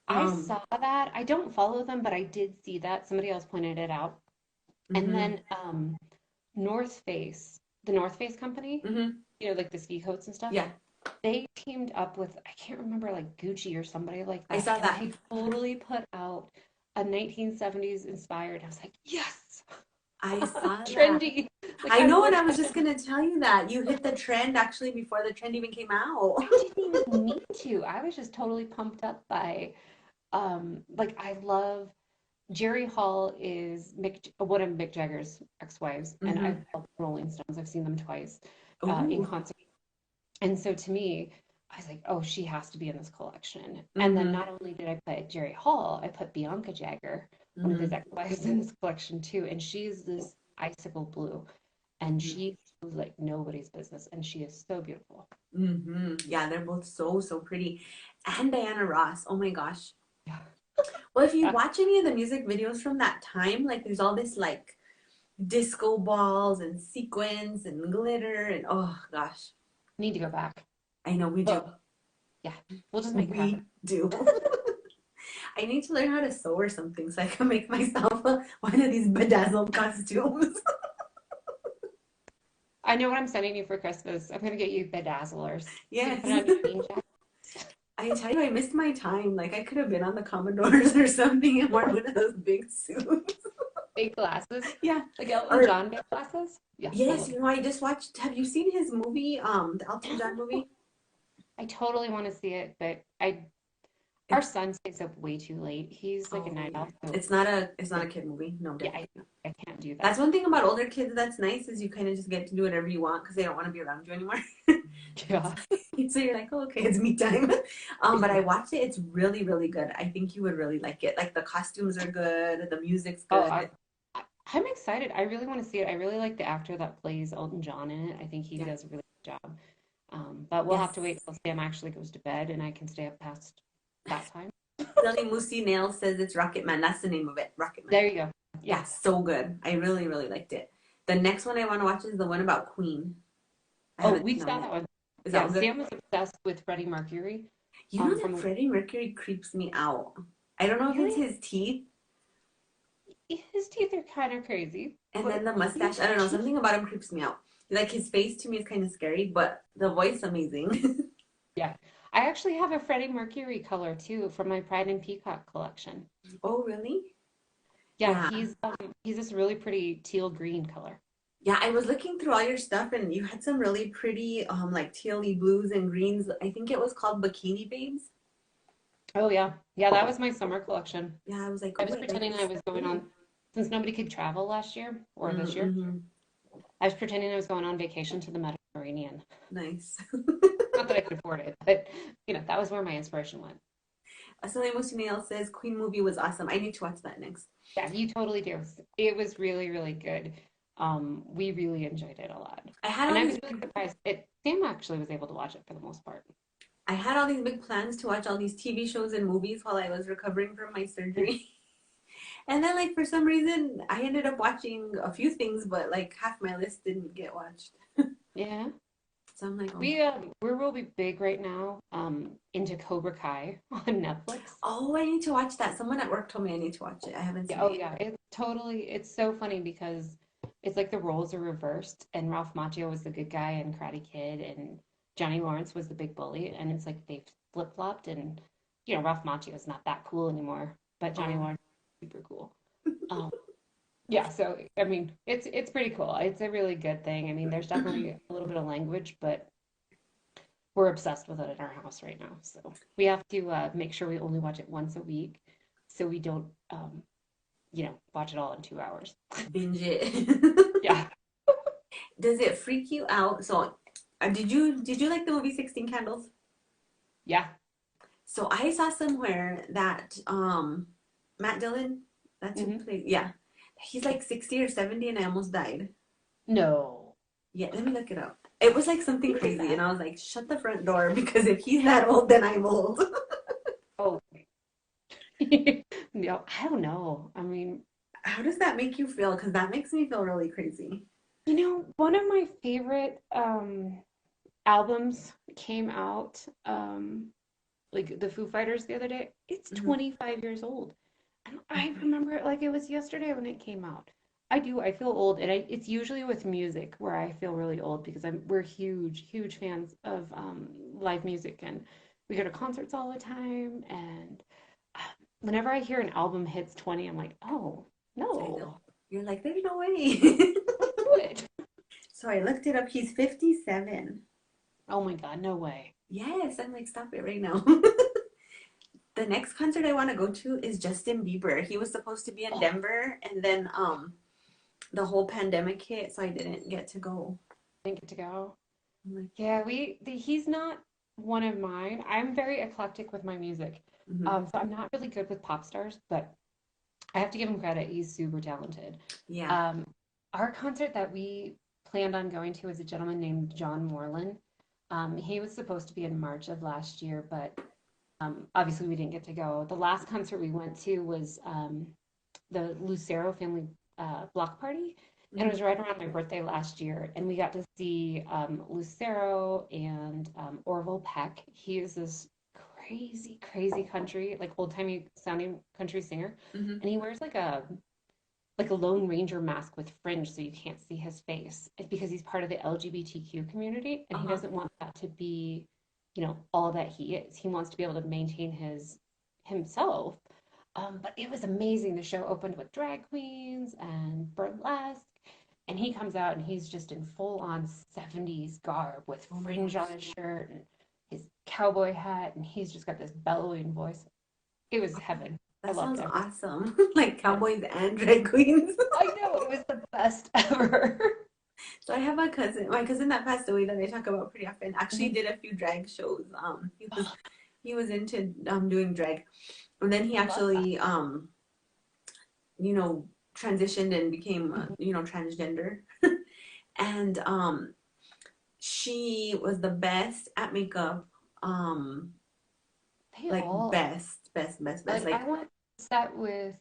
I Um, saw that. I don't follow them, but I did see that. Somebody else pointed it out. And hmm then North Face, the North Face company, hmm you know, like the ski coats and stuff, yeah, they teamed up with, I can't remember, like Gucci or somebody like I that. saw And that. they totally put out a 1970s inspired. I was like, yes, I saw that. trendy. Like I I know, and wish I I was just had. gonna tell you that you hit the trend actually before the trend even came out. I didn't even need to. I was just totally pumped up by, like I love Jerry Hall is one of Mick Jagger's ex-wives, and I Hmm. love the Rolling Stones. I've seen them twice in Ooh. concert. And so to me, I was like, oh, she has to be in this collection. And then Hmm. not only did I put Jerry Hall, I put Bianca Jagger, one of his Hmm. ex-wives, in this collection too. And she's this icicle blue, and Hmm. she was like nobody's business, and she is so beautiful. Hmm. Yeah, they're both so, so pretty. And Diana Ross. Oh my gosh. Yeah. Well, if you Yeah. watch any of the music videos from that time, like there's all this like disco balls and sequins and glitter and oh gosh. Need to go back. I know we do. Well, yeah, we'll just make it happen. We do. I need to learn how to sew or something so I can make myself one of these bedazzled costumes. I know what I'm sending you for Christmas. I'm gonna get you bedazzlers so you Yes. can put on your jean jacket. I tell you, I missed my time. Like I could have been on the Commodores or something and worn one of those big suits. Big glasses. Yeah. Like Elton Or John big glasses. Yeah, I yes, love you know, I just watched. Have you seen his movie, the Elton John it. movie? I totally want to see it, but our It's son stays up way too late. He's like a oh night yeah. owl, so It's not a kid movie. No, yeah, definitely not. I can't do That's that. one thing about older kids that's nice is you kind of just get to do whatever you want because they don't want to be around you anymore. Yeah. So you're like, oh, okay, it's me time. But I watched it. It's really, really good. I think you would really like it. Like the costumes are good, the music's Oh, good. I'm excited. I really want to see it. I really like the actor that plays Elton John in it. I think he Yeah. does a really good job. But we'll have to wait Yes. till Sam actually goes to bed and I can stay up past that time. Silly Moosey Nail says it's Rocket Man. That's the name of it. Rocket Man. There you go. Yeah, Yeah. so good. I really, really liked it. The next one I want to watch is the one about Queen. I Oh, haven't we seen that saw one that yet. one. Is that Yeah, one good? Sam was obsessed with Freddie Mercury. You know that From Freddie Mercury creeps me out. I don't know if it's really his teeth his teeth are kind of crazy, and then but the mustache. I don't know. Something about him creeps me out. Like his face to me is kind of scary, but the voice amazing. yeah. I actually have a Freddie Mercury color too from my Pride and Peacock collection. Oh, really? Yeah, Yeah. he's this really pretty teal green color. Yeah, I was looking through all your stuff and you had some really pretty like tealy blues and greens. I think it was called Bikini Babes. Oh yeah. Yeah, that was my summer collection. Yeah, I was like, I oh, was I like pretending I this was going too. on since nobody could travel last year or this year. Mm-hmm. I was pretending I was going on vacation to the Mediterranean. Nice. Not that I could afford it, but that was where my inspiration went. Asile Musinel says Queen movie was awesome. I need to watch that next. Yeah, you totally do. It was really, really good. We really enjoyed it a lot. I had And all I these was really surprised. Sam actually was able to watch it for the most part. I had all these big plans to watch all these TV shows and movies while I was recovering from my surgery. And then like for some reason I ended up watching a few things, but like half my list didn't get watched. Yeah. So I'm like, oh. We're really big right now, into Cobra Kai on Netflix. Oh, I need to watch that. Someone at work told me I need to watch it. I haven't Yeah, seen oh it. yeah, it's so funny because it's like the roles are reversed and Ralph Macchio was the good guy and Karate Kid and Johnny Lawrence was the big bully and it's like they've flip-flopped and Ralph Macchio is not that cool anymore, but Johnny Oh. Lawrence is super cool. Um, yeah, so I mean, it's pretty cool. It's a really good thing. I mean, there's definitely a little bit of language, but we're obsessed with it in our house right now. So we have to make sure we only watch it once a week so we don't watch it all in 2 hours. Binge it. Yeah. Does it freak you out? So, did you like the movie 16 Candles? Yeah. So I saw somewhere that Matt Dillon, that's who Hmm. played, yeah, he's like 60 or 70 and I almost died. No. Yeah, let me look it up. It was like something Who did crazy and that? I was like, shut the front door because if he's that old, then I'm old. Oh. No, I don't know. I mean, How does that make you feel? Because that makes me feel really crazy. one of my favorite albums came out like the Foo Fighters the other day. It's Hmm. 25 years old. And Oh I my remember it like it was yesterday when it came out. I do. I feel old, and it's usually with music where I feel really old because we're huge, huge fans of live music, and we go to concerts all the time. And uh, whenever I hear an album hits 20, I'm like, oh God. I no, know. You're like, there's no way. don't do it. So I looked it up. He's 57. Oh my God, no way. Yes, I'm like, stop it right now. The next concert I want to go to is Justin Bieber. He was supposed to be in Oh, Denver and then the whole pandemic hit, so I didn't get to go. didn't get to go. I'm like, Yeah, he's not one of mine. I'm very eclectic with my music. mhm. So I'm not really good with pop stars, but I have to give him credit. He's super talented. Yeah. Um, our concert that we planned on going to is a gentleman named John Moreland. He was supposed to be in March of last year, but obviously we didn't get to go. The last concert we went to was the Lucero family block party, and it Mhm. was right around my birthday last year, and we got to see Lucero and Orville Peck. He is this crazy, crazy country, like old-timey sounding country singer, Mhm. and he wears like a Lone Ranger mask with fringe so you can't see his face. It's because he's part of the LGBTQ community and he Uh-huh. doesn't want that to be, all that he is. He wants to be able to maintain himself. But it was amazing. The show opened with drag queens and burlesque, and he comes out and he's just in full on 70s garb with Oh my fringe on gosh. his shirt and his cowboy hat, and he's just got this bellowing voice. It was heaven. I That loved sounds it. awesome. Like cowboys and drag queens. I know, it was the best ever. So I have a cousin, my cousin that passed away that I talk about pretty often, actually Mhm. did a few drag shows. He was Oh, he was into doing drag, and then he I love that. actually you know transitioned and became Mhm. transgender. And she was the best at makeup. Um, They like all best. like Like I want to set with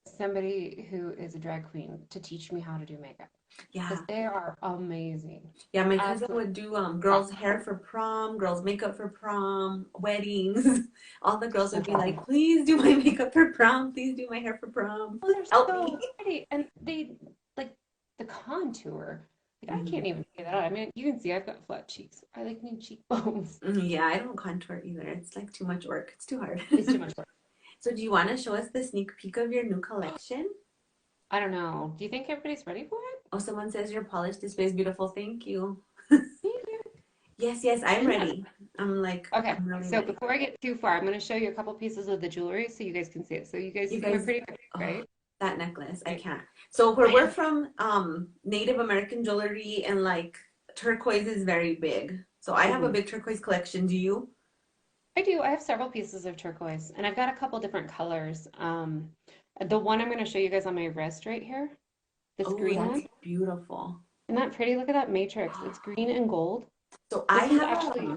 somebody who is a drag queen to teach me how to do makeup because yeah, they are amazing. yeah. My cousin Absolutely. would do girls' hair for prom, girls' makeup for prom, weddings. All the girls So would be talented. like, "Please do my makeup for prom. Please do my hair for prom. Oh, they're Help me." so pretty. And they like the contour. Like I Mhm. can't even figure that out. I mean, you can see I've got flat cheeks. I like need cheekbones. Yeah, I don't contour either. It's like too much work. It's too hard. It's too much work. So, do you want to show us the sneak peek of your new collection? I don't know. Do you think everybody's ready for it? Oh, someone says your polished display is beautiful. Thank you. Thank you. Yes, yes, I'm And ready. I'm like, okay, I'm really so ready. before I get too far, I'm going to show you a couple pieces of the jewelry so you guys can see it. So you guys You see my guys, pretty necklace, oh, right? that necklace, I Right. can't. So where I we're have, from, Native American jewelry and like turquoise is very big. So I have a mhm. big turquoise collection. Do you? I do. I have several pieces of turquoise, and I've got a couple different colors. The one I'm going to show you guys on my wrist right here, this Oh, green that's one. beautiful. Isn't that pretty? Look at that matrix. It's green and gold. So This one's actually,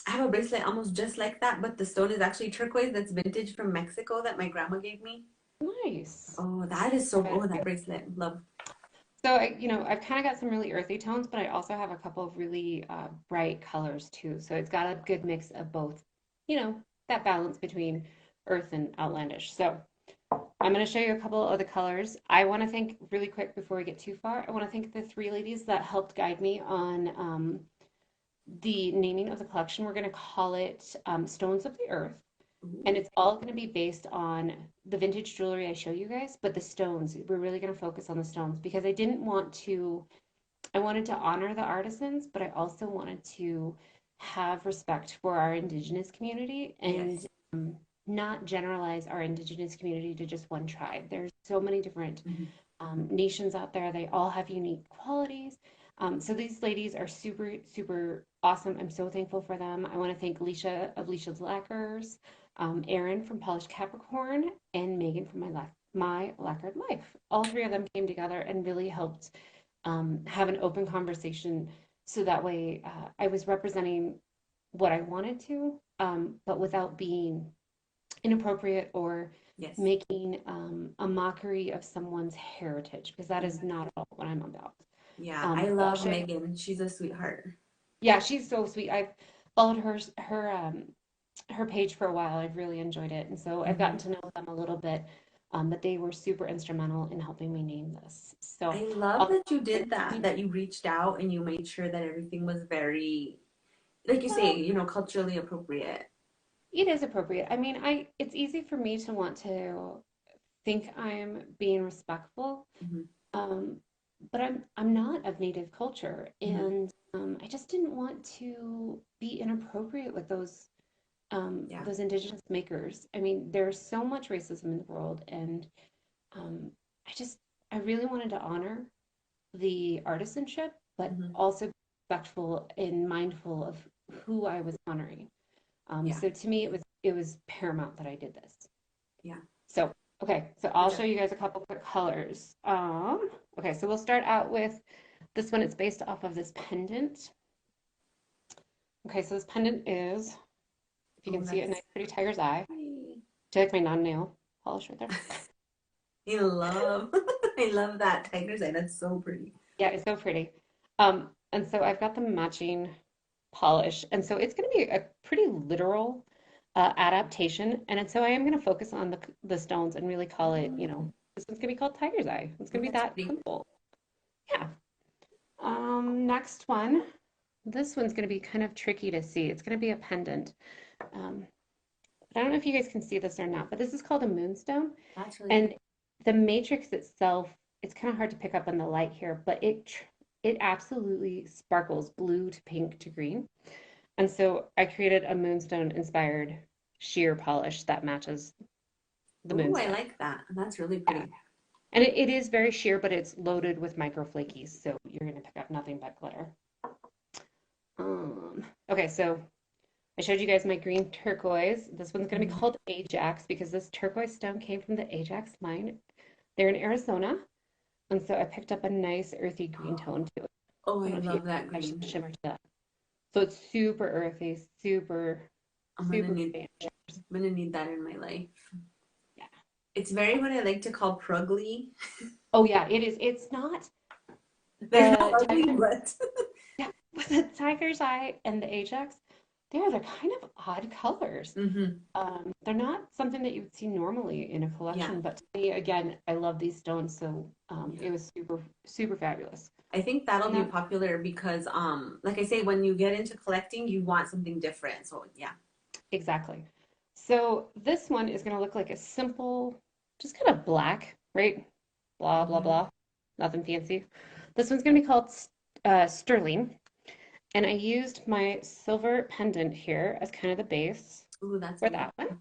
I have a bracelet almost just like that, but the stone is actually turquoise. That's vintage from Mexico that my grandma gave me. nice. Oh, that is so. But Oh, that bracelet, love. so I've kind of got some really earthy tones, but I also have a couple of really bright colors too. So it's got a good mix of both, that balance between earth and outlandish. So I'm going to show you a couple of the colors. I want to thank really quick before we get too far. I want to thank the three ladies that helped guide me on the naming of the collection. We're going to call it Stones of the Earth. And Ooh, it's all going to be based on the vintage jewelry I show you guys, but the stones, we're really going to focus on the stones because I wanted to honor the artisans, but I also wanted to have respect for our indigenous community and yes. um, not generalize our indigenous community to just one tribe. There's so many different Mhm. nations out there. They all have unique qualities. So these ladies are super, super awesome. I'm so thankful for them. I want to thank Alicia of Alicia's Lacquers, Erin from Polished Capricorn, and Megan from my Lacquered Life. All three of them came together and really helped have an open conversation so that way I was representing what I wanted to, but without being inappropriate or Yes. making a mockery of someone's heritage because that is not at all what I'm about. Yeah, I So I'll love show you. Megan. She's a sweetheart. Yeah, she's so sweet. I've followed her page for a while. I've really enjoyed it, and so I've gotten Mhm. to know them a little bit. But they were super instrumental in helping me name this. So I love I'll that you did that, that you reached out and you made sure that everything was very, like you say, well, culturally appropriate. it is appropriate. I mean, it's easy for me to want to think I'm being respectful, Hmm. um, but I'm not of native culture, Hmm. and I just didn't want to be inappropriate with Yeah. those indigenous makers. I mean, there's so much racism in the world, and um, I just I really wanted to honor the artisanship, but Hmm. also be respectful and mindful of who I was honoring. Yeah. So to me, it was paramount that I did this. Yeah. So okay, so For I'll show sure. you guys a couple quick colors. Okay, so we'll start out with this one. It's based off of this pendant. Okay, so this pendant is, if you Oh, can see it, a that's nice pretty tiger's eye. pretty. Do you like my non-nail polish right there? I love, I love that tiger's eye. That's so pretty. Yeah, it's so pretty. And so I've got the matching polish, and so it's going to be a pretty literal adaptation. And so I am going to focus on the stones and really call it, Mm, this one's going to be called Tiger's Eye. It's oh, going to be that's that pretty. simple. Yeah. Next one, this one's going to be kind of tricky to see. It's going to be a pendant. Um, I don't know if you guys can see this or not, but this is called a moonstone. That's really And the matrix itself, it's kind of hard to pick up in the light here, but it absolutely sparkles blue to pink to green. And so I created a moonstone inspired sheer polish that matches the Ooh, I moonstone. like that. That's really Yeah. pretty. And it is very sheer, but it's loaded with micro flakies, so you're going to pick up nothing but glitter. Okay, so I showed you guys my green turquoise. This one's going to be Mhm. called Ajax because this turquoise stone came from the Ajax mine. They're in Arizona. And so I picked up a nice earthy green tone to it. Oh, I I don't know if you love that catch green. the shimmer to that. So it's super earthy, super, I'm gonna super need fan. I'm gonna need that in my life. Yeah. It's very what I like to call prugly. Oh yeah, it is. It's not They're not the ugly, tiger. but Yeah, with the tiger's eye and the Ajax, they're kind of odd colors. hmm They're not something that you would see normally in a yeah, collection, but to me, again, I love these stones, so yeah. it was super, super fabulous. I think that'll be Now, popular because like I say, when you get into collecting, you want something different. So yeah. exactly. So this one is going to look like a simple, just kind of black, right? Blah, blah, hmm blah. Nothing fancy. This one's going to be called Sterling. And I used my silver pendant here as kind of the base Ooh, that's for that one. beautiful.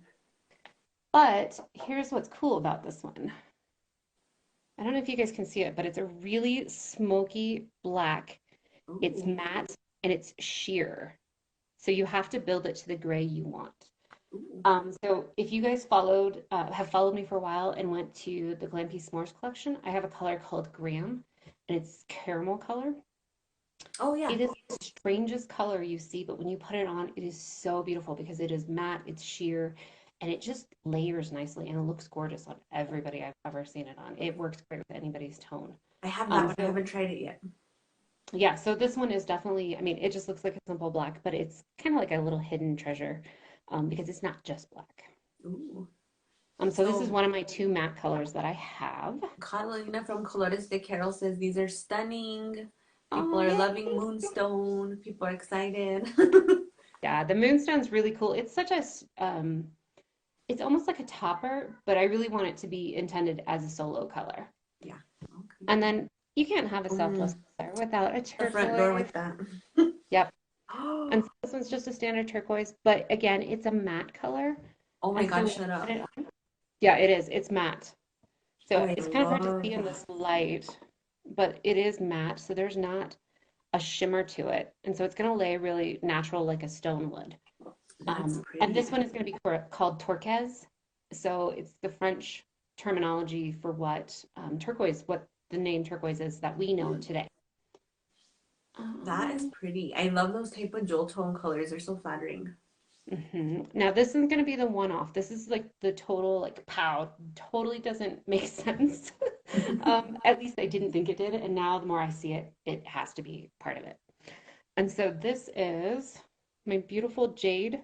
But here's what's cool about this one. I don't know if you guys can see it, but it's a really smoky black. It's Ooh, matte and it's sheer. So you have to build it to the gray you want. ooh. So if you guys have followed me for a while and went to the Glam Peace S'mores collection, I have a color called Graham, and it's caramel color. Oh yeah. It is the strangest color you see, but when you put it on, it is so beautiful because it is matte, it's sheer, and it just layers nicely and it looks gorgeous on everybody I've ever seen it on. It works great with anybody's tone. I have that one. I So haven't tried it yet. yeah, so this one is definitely, I mean, it just looks like a simple black, but it's kind of like a little hidden treasure because it's not just black. Ooh. So this is So one of my two matte colors that I have. Catalina from Colores de Carol says these are stunning. People Oh, are yeah. loving Moonstone. People are excited. Yeah, the Moonstone's really cool. It's such it's almost like a topper, but I really want it to be intended as a solo color. Yeah. Okay. And then you can't have a Mm, selfless color without a the front door turquoise. with that. Yep. And so this one's just a standard turquoise, but again, it's a matte color. Oh my And so God, when you shut put up. it on, yeah, it is. It's matte. Oh, So I it's kind of hard to love see in that. this light, but it is matte, so there's not a shimmer to it. And so it's going to lay really natural like a stone would. That's And pretty. this one is going to be called turquoise. So it's the French terminology for what turquoise, what the name turquoise is that we know today. That is Um, pretty. I love those type of jewel tone colors. They're so flattering. Now this is going to be the one off. This is like the total like pow, totally doesn't make sense. At least I didn't think it did, and now the more I see it, it has to be part of it. And so this is my beautiful jade.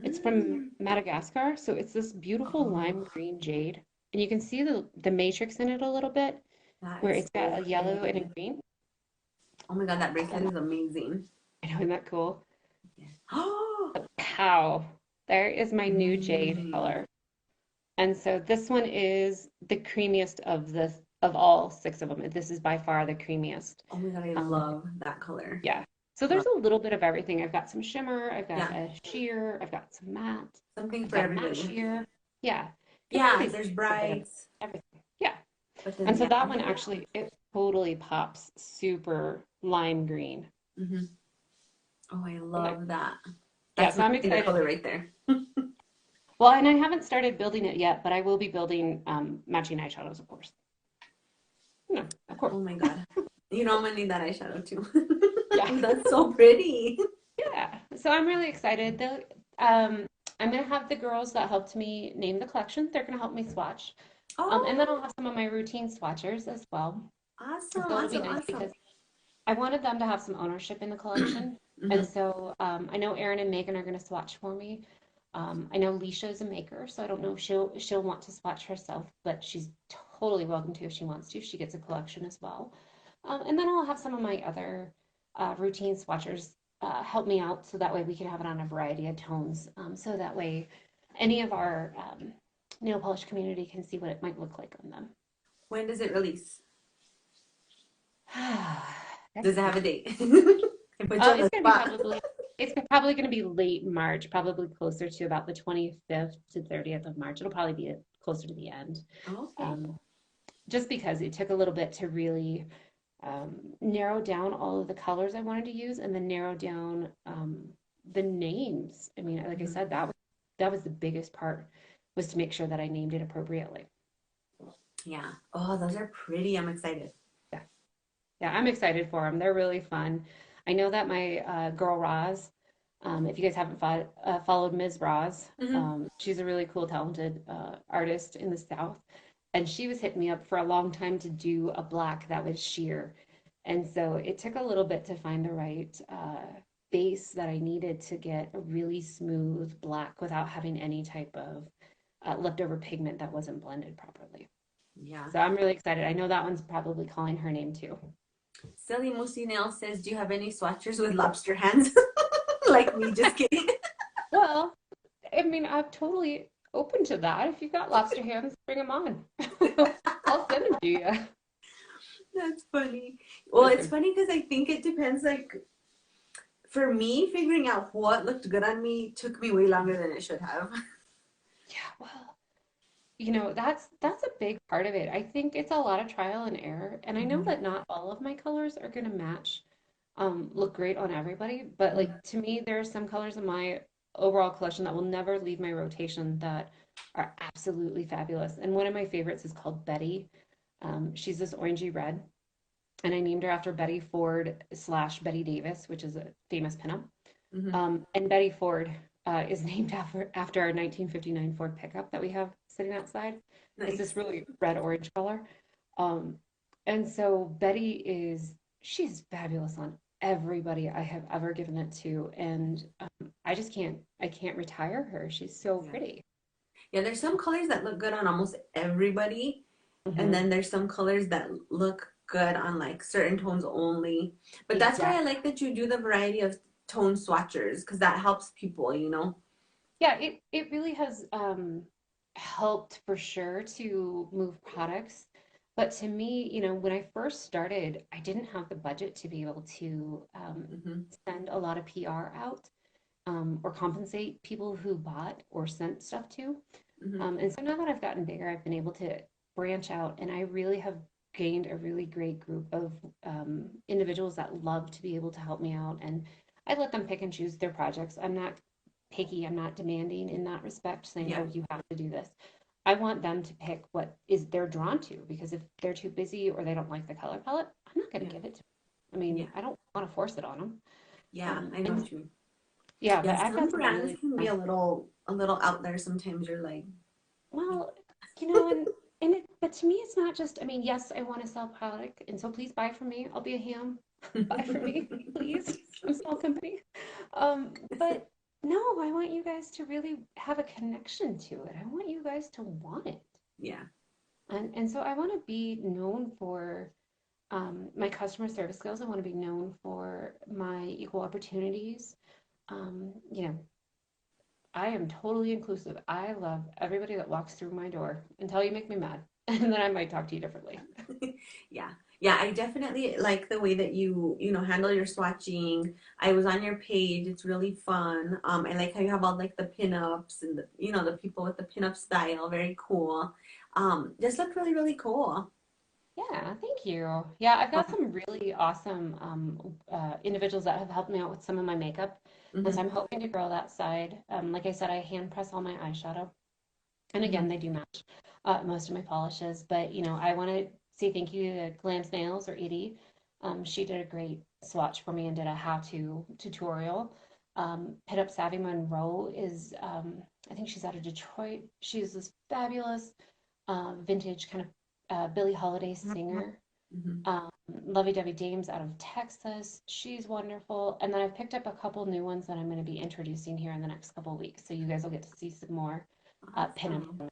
It's from Mm. Madagascar, so it's this beautiful lime Oh, green jade. And you can see the matrix in it a little bit, that where is it's got so a yellow and a pretty. green. Oh my God, that bracelet And is amazing. I know, isn't that cool? Oh, Pow! There is my new jade mm. color. And so this one is the creamiest of all six of them. This is by far the creamiest. Oh my God, I Um, love that color. yeah. So Love. there's a little bit of everything. I've got some shimmer, I've got Yeah, a sheer, I've got some matte, something I've for got a matte everybody. sheer. Yeah. Yeah, Everybody's there's a bit of brights, everything. Yeah. but then And so yeah. that Oh one my God. actually, it totally pops super lime green. hmm Oh, I Isn't that love that. Yeah, That's so my I'm kind of excited. color right there. Well, and I haven't started building it yet, but I will be building matching eyeshadows, of course. No, of course. Oh my God. You know I'm gonna need that eyeshadow too. Yeah. That's so pretty. Yeah. So I'm really excited. I'm gonna have the girls that helped me name the collection. They're gonna help me swatch. And then I'll Oh, have some of my routine swatchers as well. awesome, So it'll be awesome, nice awesome. because I wanted them to have some ownership in the collection. And hmm so I know Erin and Megan are gonna swatch for me. I know Leisha is a maker, so I don't know if she'll want to swatch herself, but she's totally welcome to if she wants to. She gets a collection as well. And then I'll have some of my other routine swatchers help me out so that way we can have it on a variety of tones. So that way any of our nail polish community can see what it might look like on them. When does it release? That's Does it have a tricky. date? I put you on the It's gonna be spot. probably it's probably gonna be late March, probably closer to about the 25th to 30th of March. It'll probably be closer to the end. Okay. Um, just because it took a little bit to really narrow down all of the colors I wanted to use and then narrow down the names. I mean, like I Mhm. said, that was the biggest part was to make sure that I named it appropriately. Yeah. Oh, those are pretty. I'm excited. Yeah, yeah, I'm excited for them. They're really fun. I know that my girl Roz, if you guys haven't followed Ms. Roz, Hmm. she's a really cool, talented artist in the South. And she was hitting me up for a long time to do a black that was sheer. And so it took a little bit to find the right base that I needed to get a really smooth black without having any type of leftover pigment that wasn't blended properly. Yeah. So I'm really excited. I know that one's probably calling her name too. Silly Moosey Nail says, "Do you have any swatchers with lobster hands?" Like me, just kidding. Well, I mean, I'm totally open to that. If you've got lobster hands, bring them on. I'll send them to you. That's funny. Well, it's Listen, funny because I think it depends. Like for me, figuring out what looked good on me took me way longer than it should have. yeah, well, that's a big part of it. I think it's a lot of trial and error, and I know Mhm. that not all of my colors are going to match, look great on everybody, but like to me, there are some colors in my overall collection that will never leave my rotation that are absolutely fabulous. And one of my favorites is called Betty. She's this orangey red, and I named her after Betty Ford slash Betty Davis, which is a famous pinup. Mhm. And Betty Ford is named after our 1959 Ford pickup that we have sitting outside. It's Nice. this really red orange color. Um, and so she's fabulous on everybody I have ever given it to, and I can't retire her. She's so Yeah. pretty. Yeah, there's some colors that look good on almost everybody, and Hmm. then there's some colors that look good on like certain tones only. But that's why I Exactly. like that you do the variety of tone swatchers because that helps people, you know? Yeah, it really has helped for sure to move products. But to me, when I first started, I didn't have the budget to be able to Hmm. send a lot of PR out or compensate people who bought or sent stuff to. Hmm. And so now that I've gotten bigger, I've been able to branch out, and I really have gained a really great group of individuals that love to be able to help me out. And I let them pick and choose their projects. I'm not picky, I'm not demanding in that respect, saying, Yeah. oh, you have to do this. I want them to pick what is they're drawn to because if they're too busy or they don't like the color palette, I'm not going Yeah. to give it to them. I mean, Yeah. I don't want to force it on them. Yeah. I know And what you mean. yeah, Yeah, but I've some got some brands really can be a little out there sometimes. You're like, well, but to me, it's not just. I mean, yes, I want to sell product, and so please buy from me. I'll be a ham. Buy from me, please. I'm a small company. But no, I want you guys to really have a connection to it. I want you guys to want it, yeah. and so I want to be known for my customer service skills. I want to be known for my equal opportunities. You know, I am totally inclusive. I love everybody that walks through my door until you make me mad. And then I might talk to you differently. Yeah. Yeah, I definitely like the way that you handle your swatching. I was on your page. It's really fun. I like how you have all like the pinups and the people with the pinup style. Very cool. Just look really, really cool. Yeah, thank you. Yeah, I've got some really awesome individuals that have helped me out with some of my makeup. And so Mm-hmm. I'm hoping to grow that side. Like I said, I hand press all my eyeshadow. And Mm-hmm. again, they do match most of my polishes. But, I want to say thank you to Glam's Nails or Edie. She did a great swatch for me and did a how-to tutorial. Hit up Savvy Monroe I think she's out of Detroit. She's this fabulous vintage kind of Billie Holiday singer. Mm-hmm. Lovey Dovey Dames out of Texas. She's wonderful. And then I've picked up a couple new ones that I'm going to be introducing here in the next couple of weeks. So you guys will get to see some more pinup.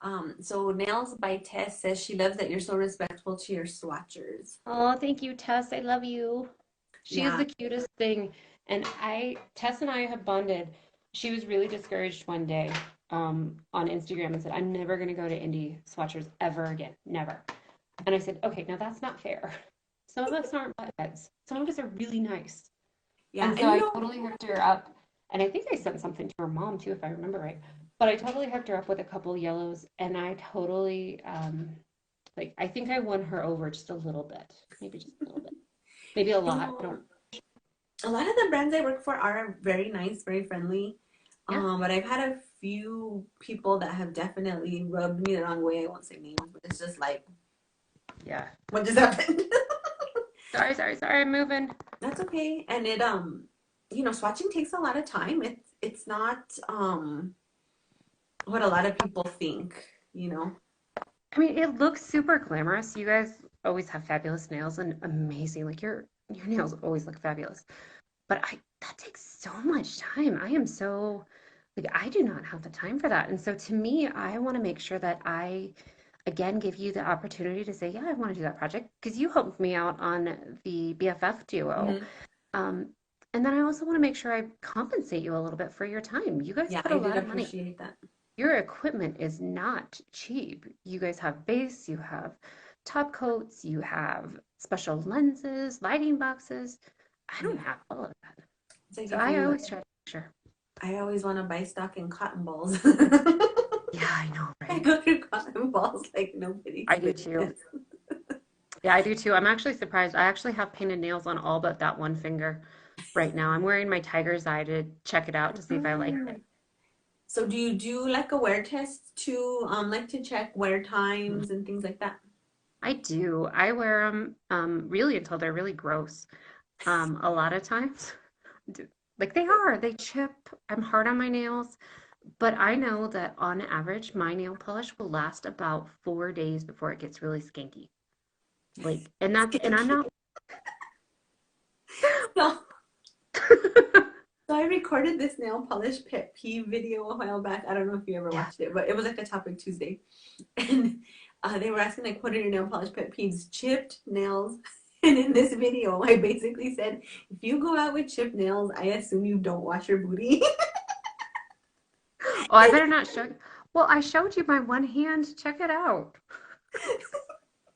Awesome. So Nails by Tess says she loves that you're so respectful to your swatchers. Oh, thank you, Tess. I love you. She is Yeah. the cutest thing. And Tess and I have bonded. She was really discouraged one day on Instagram and said, I'm never going to go to indie swatchers ever again. Never. And I said, okay, now that's not fair. Some of us aren't buttheads. Some of us are really nice. Yeah. And so And I totally hooked her up. And I think I sent something to her mom too, if I remember right. But I totally hooked her up with a couple yellows. And I totally, like, I think I won her over just a little bit. Maybe just a little bit. Maybe a you lot. I know, don't, a lot of the brands I work for are very nice, very friendly. yeah. But I've had a few people that have definitely rubbed me the wrong way. I won't say names, but it's just like, Yeah. what just happened? Sorry, I'm moving. That's okay. And it swatching takes a lot of time. It's not what a lot of people think. I mean, it looks super glamorous. You guys always have fabulous nails and amazing. Like your nails always look fabulous. But I that takes so much time. I am so like I do not have the time for that. And so to me, I want to make sure that I again give you the opportunity to say, yeah, I want to do that project because you helped me out on the BFF duo. Hmm. Um, and then I also want to make sure I compensate you a little bit for your time. You guys Yeah, put a I did lot of money. appreciate that. Your equipment is not cheap. You guys have base, you have top coats, you have special lenses, lighting boxes. I don't Yeah. have all of that. It's like So if I you always try to make sure. I always want to buy stock in cotton balls. Yeah, I know, I right? go through cotton balls like nobody's I do too. business. Yeah, I do too. I'm actually surprised. I actually have painted nails on all but that one finger right now. I'm wearing my tiger's eye to check it out to see if I like it. Mm. So do you do like a wear test to like to check wear times and things like that? I do. I wear them really until they're really gross. A lot of times. Like they are, they chip. I'm hard on my nails, but I know that on average, my nail polish will last about 4 days before it gets really skinky. Like, and I'm Skanky. not. So, so I recorded this nail polish pet peeve video a while back. I don't know if you ever Yeah. watched it, but it was like a topic Tuesday, and they were asking like, what are your nail polish pet peeves? Chipped nails. And in this video, I basically said, if you go out with chipped nails, I assume you don't wash your booty. Oh, I better not show you. Well, I showed you my one hand. Check it out.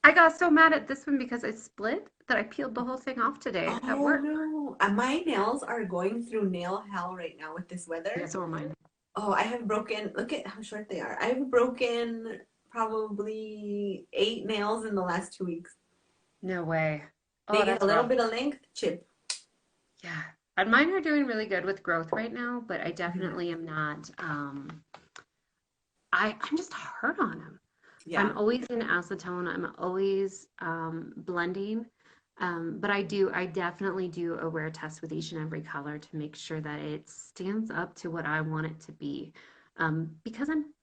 I got so mad at this one because it split that I peeled the whole thing off today at Oh work. no. My nails are going through nail hell right now with this Yeah, weather. so are mine. Oh, I have broken, look at how short they are. I've broken probably 8 nails in the last 2 weeks. No way. They Oh, get a that's little rough. bit of length, chip. Yeah. And mine are doing really good with growth right now, but I Mhm. definitely am not. I'm just hard on them. I'm Yeah. always in acetone. I'm always blending. But I definitely do a wear test with each and every color to make sure that it stands up to what I want it to be. Because I'm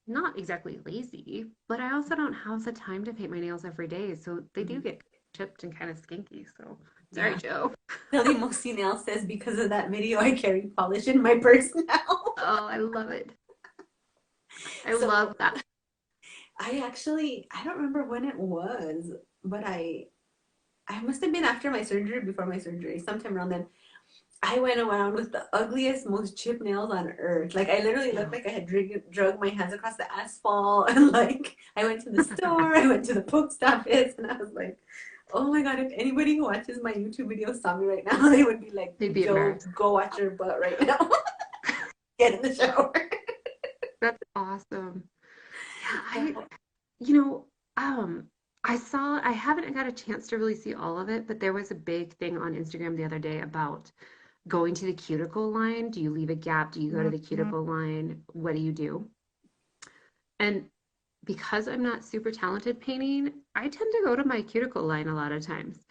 not exactly lazy, but I also don't have the time to paint my nails every day. So they do Mhm. get chipped and kind of skinky. So sorry, Yeah. Joe. Billy Mosi Nail says because of that video, I carry polish in my purse now. Oh, I love it. I So love that. I don't remember when it was, but I must have been after my surgery, before my surgery, sometime around then. I went around with the ugliest, most chipped nails on earth. Like I literally looked No. like I had drug my hands across the asphalt, and like I went to the store, I went to the post office, and I was like, "Oh my god! If anybody who watches my YouTube videos saw me right now, they would be like, They'd be Joe, embarrassed. go watch your butt right now. Get in the shower." That's awesome. Yeah, So, you know, um, I haven't got a chance to really see all of it, but there was a big thing on Instagram the other day about going to the cuticle line. Do you leave a gap? Do you go to the mhm. cuticle line? What do you do? And because I'm not super talented painting, I tend to go to my cuticle line a lot of times.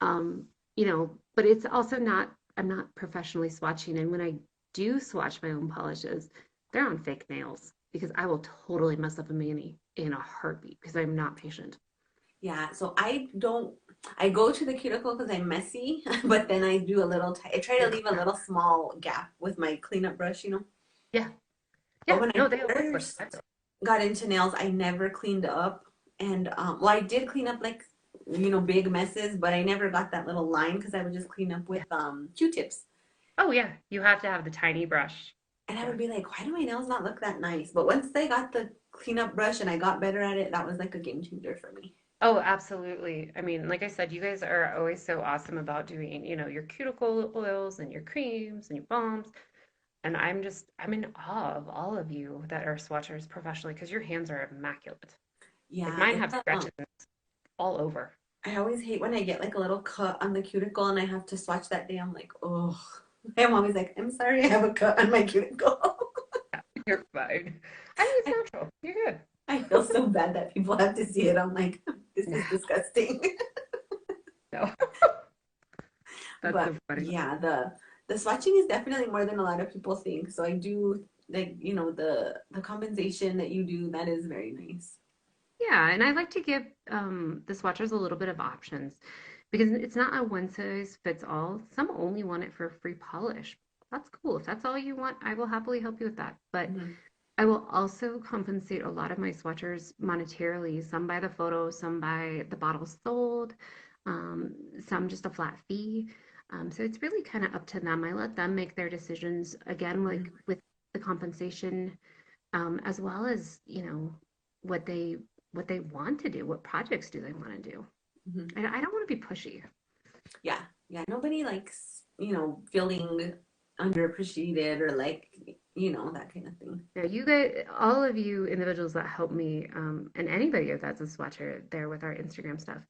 But it's also not, I'm not professionally swatching. And when I do swatch my own polishes, they're on fake nails because I will totally mess up a mani in a heartbeat because I'm not patient. Yeah, so I don't. I go to the cuticle because I'm messy, but then I do a little. I try to leave a little small gap with my cleanup brush. Yeah, But yeah, when I no, they always look first fabulous. got into nails, I never cleaned up, and well, I did clean up like big messes, but I never got that little line because I would just clean up with Q-tips. Oh yeah, you have to have the tiny brush. And I Yeah. would be like, why do my nails not look that nice? But once I got the cleanup brush and I got better at it, that was like a game changer for me. Oh, absolutely. I mean, like I said, you guys are always so awesome about doing, your cuticle oils and your creams and your balms. And I'm in awe of all of you that are swatchers professionally because your hands are immaculate. Like Yeah, mine it's have scratches all over. I always hate when I get like a little cut on the cuticle and I have to swatch that day. I'm like, oh. I'm always like, I'm sorry, I have a cut on my cuticle. You're fine. I mean, it's I, natural. You're good. I feel so bad that people have to see it. I'm like, this No, is disgusting. no. That's But so funny. yeah, the swatching is definitely more than a lot of people think. So I do like, the compensation that you do, that is very nice. Yeah, and I like to give the swatchers a little bit of options because it's not a one size fits all. Some only want it for free polish. That's cool. If that's all you want, I will happily help you with that. But Mhm. I will also compensate a lot of my swatchers monetarily, some by the photo, some by the bottles sold, um, some just a flat fee. So it's really kind of up to them. I let them make their decisions again, like Mhm. with the compensation, as well as, what they what they want to do, what projects do they want to do. Mhm. I don't want to be pushy. Yeah, yeah. Nobody likes, feeling underappreciated or like, that kind of thing. Yeah, you guys, all of you individuals that help me, and anybody that's a swatcher there with our Instagram stuff,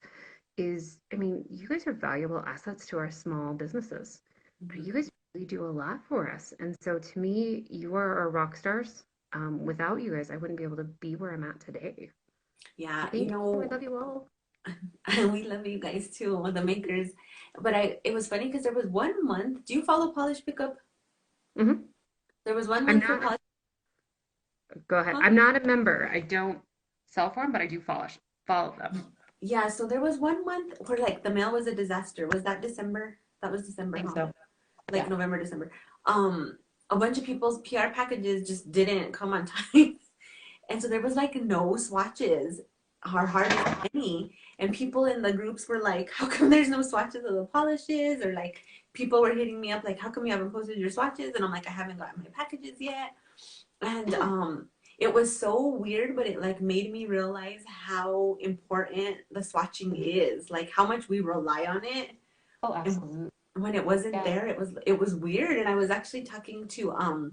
I mean, you guys are valuable assets to our small businesses. Mhm. You guys really do a lot for us. And so to me, you are our rock stars. Without you guys, I wouldn't be able to be where I'm at today. So Yeah, thank you. I love you all. we love you guys too, the makers. But it was funny because there was 1 month. Do you follow Polish Pickup? Hmm. There was one I'm month for not, Polish, go ahead. huh? I'm not a member. I don't sell for them, but I do follow them. Yeah, so there was 1 month where like the mail was a disaster. Was that December? That was I December, think huh? so. Like Yeah. November, December. Um, a bunch of people's PR packages just didn't come on time. And so there was like no swatches, or hardly any. And people in the groups were like, how come there's no swatches of the polishes? Or like people were hitting me up like, how come you haven't posted your swatches? And I'm like, I haven't gotten my packages yet. And it was so weird, but it like made me realize how important the swatching is, like how much we rely on it. Oh, And absolutely. when it wasn't Yeah. there, it was weird. And I was actually talking to a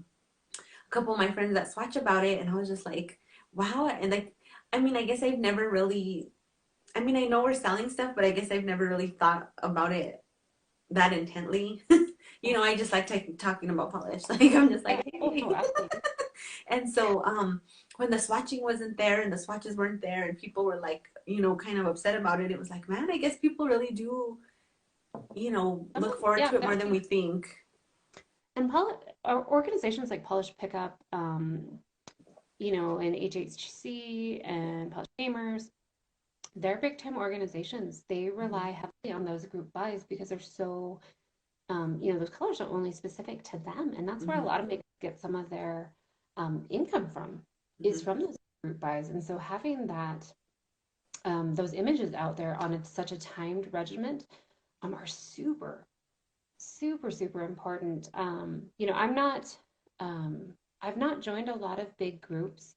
couple of my friends that swatch about it, and I was just like, wow. And like, I mean, I guess I've never really, I mean, I know we're selling stuff, but I guess I've never really thought about it that intently. I just like talking about polish. Like, I'm just Yeah. like, Oh, no, hey. absolutely. And so, when the swatching wasn't there and the swatches weren't there, and people were like, kind of upset about it, it was like, man, I guess people really do, look forward Yeah. to it more than we think. And organizations like Polish Pickup, and HHC and Polish Gamers, they're big time organizations. They Mhm. rely heavily on those group buys because they're so, those colors are only specific to them. And that's where a Mhm. lot of makers get some of their income from, is Mhm. from those group buys. And so having those images out there on such a timed regiment are super, super, super important. I've not joined a lot of big groups.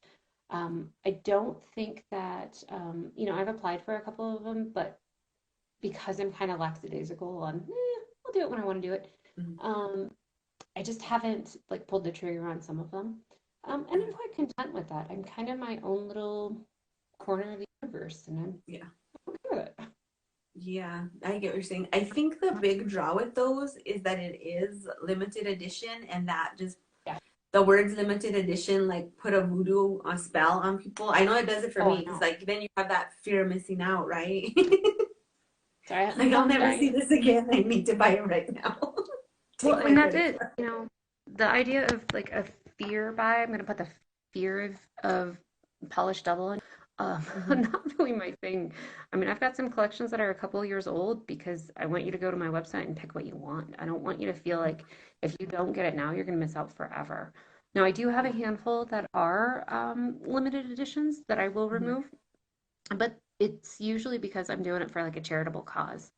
I don't think that, I've applied for a couple of them, but because I'm kind of lackadaisical on, I'll do it when I want to do it. Mhm. Um, I just haven't like pulled the trigger on some of them. And I'm quite content with that. I'm kind of my own little corner of the universe, and I'm Yeah. okay with it. Yeah, I get what you're saying. I think the big draw with those is that it is limited edition, and that just Yeah. the words limited edition like put a voodoo spell on people. I know it does it for Oh, me I because know. like then you have that fear of missing out, right? Sorry, my Like I'll phone's never see dying. this again. I need to buy it right now. Well, Take my and that's credit it. card. The idea of like a fear buy, I'm gonna put the fear of polished double in. Hmm. Not really my thing. I mean, I've got some collections that are a couple of years old because I want you to go to my website and pick what you want. I don't want you to feel like if you don't get it now, you're gonna miss out forever. Now, I do have a Yeah. handful that are limited editions that I will Hmm. remove, but it's usually because I'm doing it for like a charitable cause.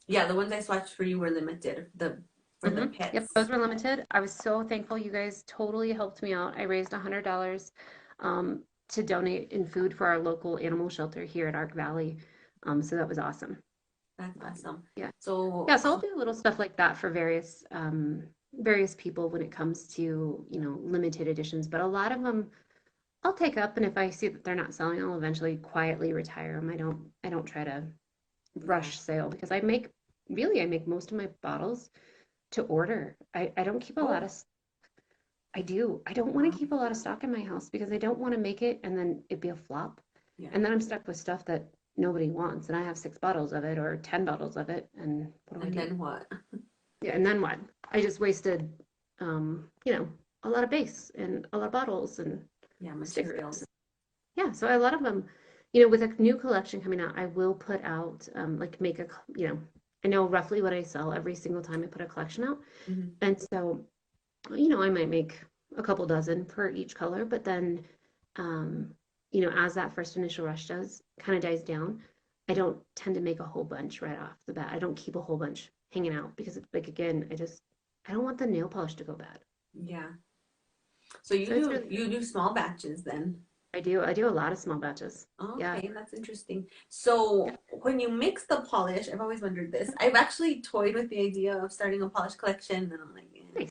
Yeah, the ones I swatched for you were limited. The for the Yep, pets. those were limited. I was so thankful. You guys totally helped me out. I raised $100 to donate in food for our local animal shelter here at Ark Valley. So that was awesome. That's awesome. Yeah. So, Yeah, so I'll do little stuff like that for various people when it comes to, limited editions, but a lot of them I'll take up, and if I see that they're not selling, I'll eventually quietly retire them. I don't try to yeah. rush sale because I make most of my bottles to order. I don't keep a lot Oh, of I do. I don't want to wow. keep a lot of stock in my house because I don't want to make it and then it be a flop. Yeah. And then I'm stuck with stuff that nobody wants. And I have 6 bottles of it or 10 bottles of it. And what do I And do? then what? Yeah. And then what? I just wasted, a lot of base and a lot of bottles and Yeah, stickers. materials. Yeah. So a lot of them, with a new collection coming out, I will put out, like make I know roughly what I sell every single time I put a collection out. Hmm. And so I might make a couple dozen per each color, but then, um, as that first initial rush does kind of dies down, I don't tend to make a whole bunch right off the bat. I don't keep a whole bunch hanging out because, like, again, I don't want the nail polish to go bad. Yeah. So So it's really, you do small batches then. I do a lot of small batches. Yeah. Okay, that's interesting. Yeah. So when you mix the polish, I've always wondered this. I've actually toyed with the idea of starting a polish collection, and I'm like, eh. Nice.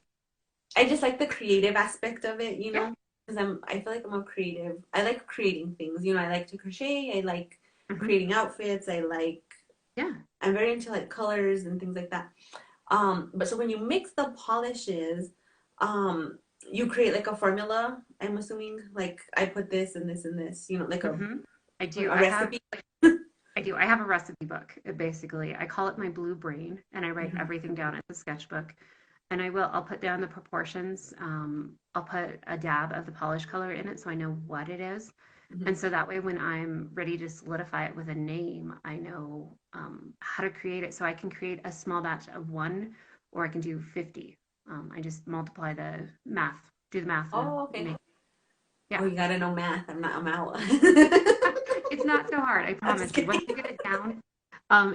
I just like the creative aspect of it, Yeah. because I feel like I'm a creative. I like creating things, I like to crochet. I like Hmm. creating outfits. Yeah. I'm very into like colors and things like that. But so when you mix the polishes, um, you create like a formula. I'm assuming like I put this and this and this, like Hmm. I do. a recipe. I have a recipe book, basically. I call it my blue brain, and I write Hmm. everything down. It's a sketchbook. And I'll put down the proportions. I'll put a dab of the polish color in it so I know what it is. Hmm. And so that way, when I'm ready to solidify it with a name, I know how to create it. So I can create a small batch of one, or I can do 50. I just multiply the math, do the math, and Oh, okay. make, Oh, yeah. you gotta know math. I'm out. It's not so hard, I I'm just promise you. Once kidding. you get it down,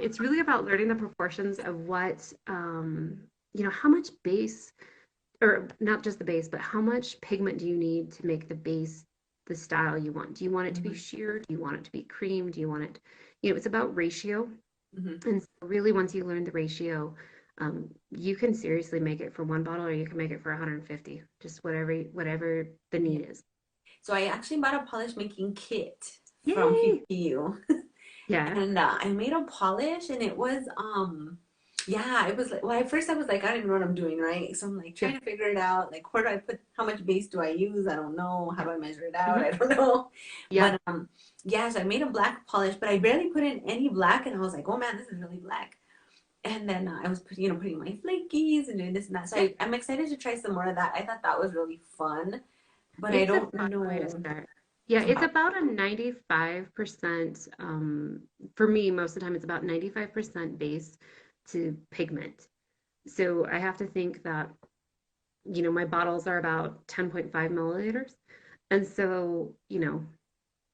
it's really about learning the proportions of how much base, or not just the base, but how much pigment do you need to make the base the style you want? Do you want it to be Hmm. sheer? Do you want it to be cream? Do you want it, it's about ratio. Hmm. And so really, once you learn the ratio, you can seriously make it for one bottle or you can make it for 150, just whatever the Yeah. need is. So I actually bought a polish making kit from Yay! PPU. Yeah. And I made a polish and it was yeah, it was like, well, at first I was like, I don't even know what I'm doing, right? So I'm like Yeah. trying to figure it out, like where do I put, how much base do I use? I don't know. How Yeah. do I measure it out? Hmm. I don't know. Yeah. But yeah, so I made a black polish, but I barely put in any black, and I was like, oh man, this is really black. And then I was putting my flakies and doing this and that. So Yeah. I'm excited to try some more of that. I thought that was really fun, but I It's a don't fun way to know. start. Yeah, it's about a 95%, for me, most of the time, it's about 95% base to pigment. So I have to think that, my bottles are about 10.5 milliliters. And so,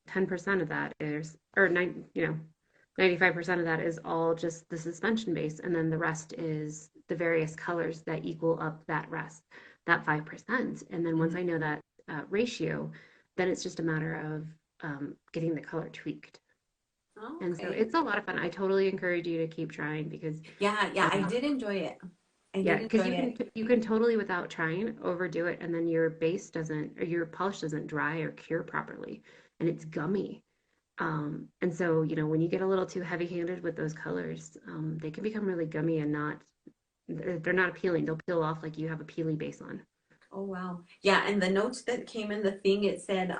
10% of that is, or 95% of that is all just the suspension base. And then the rest is the various colors that equal up that 5%. And then once Mhm. I know that ratio, then it's just a matter of getting the color tweaked. Oh, And so okay. it's a lot of fun. I totally encourage you to keep trying because, Yeah, yeah, I um, did enjoy it. I yeah, did because enjoy you can it. you can totally without trying overdo it, and then your base doesn't or your polish doesn't dry or cure properly, and it's gummy. And so, when you get a little too heavy-handed with those colors, they can become really gummy and they're not appealing. They'll peel off like you have a peely base on. Oh wow. Yeah, and the notes that came in the thing, it said,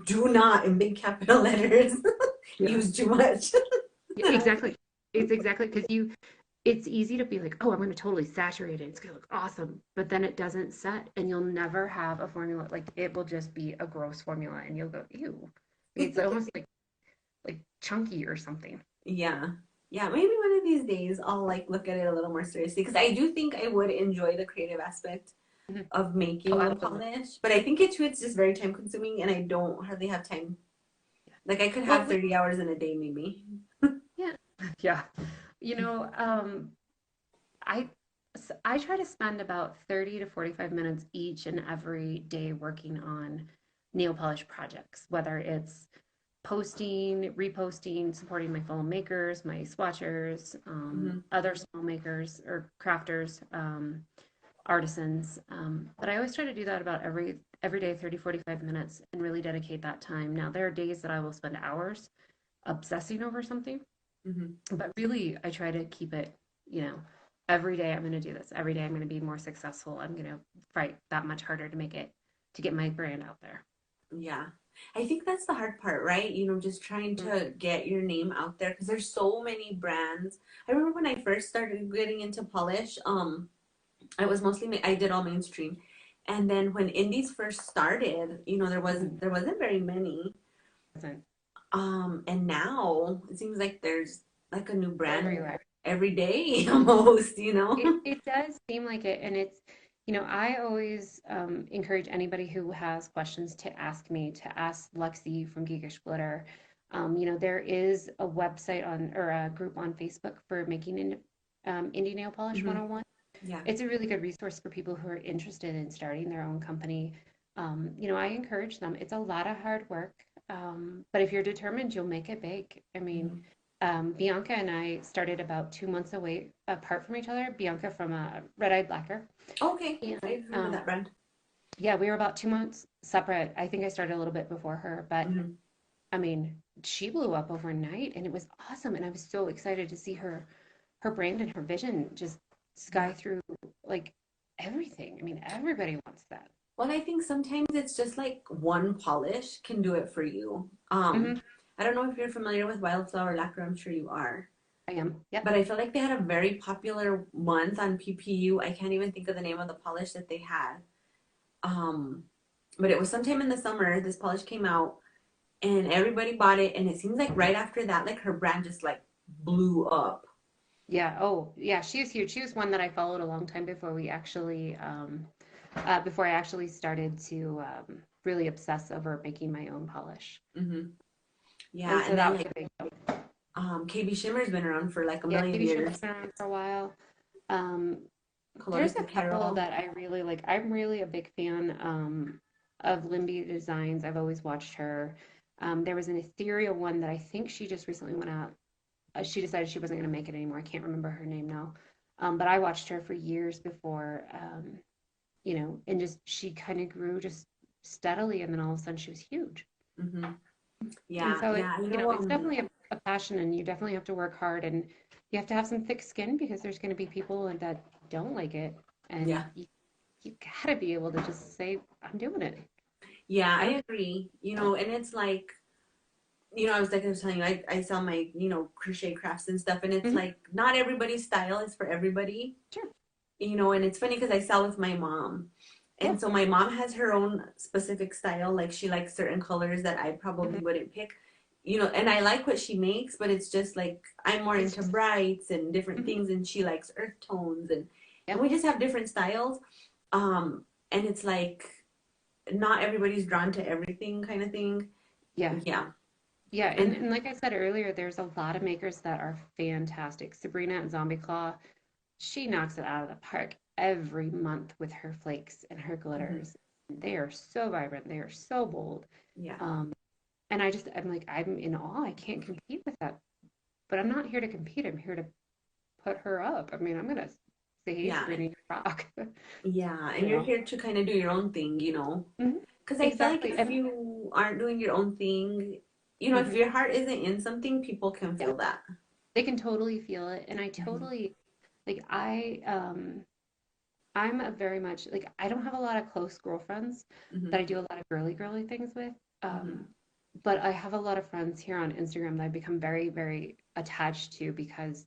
do not in big capital letters Yeah. use too much. Yeah, exactly. It's exactly because it's easy to be like, oh, I'm going to totally saturate it. It's going to look awesome. But then it doesn't set and you'll never have a formula. Like it will just be a gross formula and you'll go, ew. It's almost like chunky or something. Yeah. Yeah, maybe one of these days I'll like look at it a little more seriously because I do think I would enjoy the creative aspect Mhm. of Oh, making the absolutely. polish, but I think it's just very time consuming and I don't hardly have time Like I could Well, have 30 hours in a day maybe. yeah, yeah. You know, I I try to spend about 30 to 45 minutes each and every day working on nail polish projects, whether it's posting, reposting, supporting my fellow makers, my swatchers, Hmm. other small makers or crafters, artisans. But I always try to do that about every day, 30, 45 minutes, and really dedicate that time. Now, there are days that I will spend hours obsessing over something, Hmm. but really I try to keep it, you know, every day I'm going to do this. Every day I'm going to be more successful. I'm going to fight that much harder to make it, to get my brand out there. Yeah. I think that's the hard part, right? Just trying Mhm. to get your name out there because there's so many brands. I remember when I first started getting into polish, I was mostly I did all mainstream. And then when indies first started, Mhm. there wasn't very many. And now it seems like there's like a new brand Everywhere. every day almost. It does seem like it, and it's, I always encourage anybody who has questions to ask me, to ask Lexi from Geekish Glitter. There is a website on or a group on Facebook for making indie nail polish Hmm. 101. Yeah. It's a really good resource for people who are interested in starting their own company. I encourage them. It's a lot of hard work, but if you're determined, you'll make it big. I mean, Hmm. Bianca and I started about 2 months away apart from each other. Bianca from Red Eyed Blacker, Okay. and I've heard of that brand. yeah, we were about 2 months separate. I think I started a little bit before her, but Hmm. I mean, she blew up overnight, and it was awesome. And I was so excited to see her brand and her vision just Yeah. sky through like everything. I mean, everybody wants that. Well, I think sometimes it's just like one polish can do it for you. Hmm. I don't know if you're familiar with Wildflower Lacquer. I'm sure you are. I am. Yep. But I feel like they had a very popular month on PPU. I can't even think of the name of the polish that they had. Um, but it was sometime in the summer. This polish came out, and everybody bought it. And it seems like right after that, like her brand just like blew up. Yeah. Oh, yeah. She was huge. She was one that I followed a long time before I actually started to really obsess over making my own polish. Hmm. And Yeah, so and then that was like a big, KB Shimmer's been around for like a yeah. million Katie Shimmer's years. been around for a while. Um, Colores there's de a couple Carol. that I really like. I'm really a big fan of Limby Designs. I've always watched her. There was an ethereal one that I think she just recently went out. She decided she wasn't going to make it anymore. I can't remember her name now. But I watched her for years before, and just she kind of grew just steadily, and then all of a sudden she was huge. Hmm. And Yeah, so yeah. it's definitely a passion, and you definitely have to work hard, and you have to have some thick skin because there's going to be people that don't like it, and Yeah. you gotta be able to just say, I'm doing it. Yeah, I don't I agree. And it's like, I was telling you, I sell my, crochet crafts and stuff, and it's Mhm. like not everybody's style is for everybody, Sure. and it's funny because I sell with my mom. Yeah. And so my mom has her own specific style. Like she likes certain colors that I Mhm. probably wouldn't pick, and I like what she makes, but it's just like I'm more It's into just brights and different mhm. things, and she likes earth tones, and Yep. we just have different styles. And it's like not everybody's drawn to everything kind of thing. Yeah. Yeah. Yeah. And, And and like I said earlier, there's a lot of makers that are fantastic. Sabrina at Zombie Claw, she knocks it out of the park every month with her flakes and her mhm, glitters. They are so vibrant. They are so bold. yeah. Um, and I'm like, I'm in awe. I can't compete with that. But I'm not here to compete. I'm here to put her up. I mean, I'm gonna say, hey, Yeah. Sabrina, you rock. Yeah. You And you're know? here to kind of do your own thing. Mhm. Because I feel like Exactly. if And you aren't doing your own thing, if mhm. your heart isn't in something, people can Yep, feel that. they can totally feel it. And I Hmm. totally like I'm a very much like I don't have a lot of close girlfriends that Hmm. I do a lot of girly things with. Hmm. Um, but I have a lot of friends here on Instagram that I've become very, very attached to because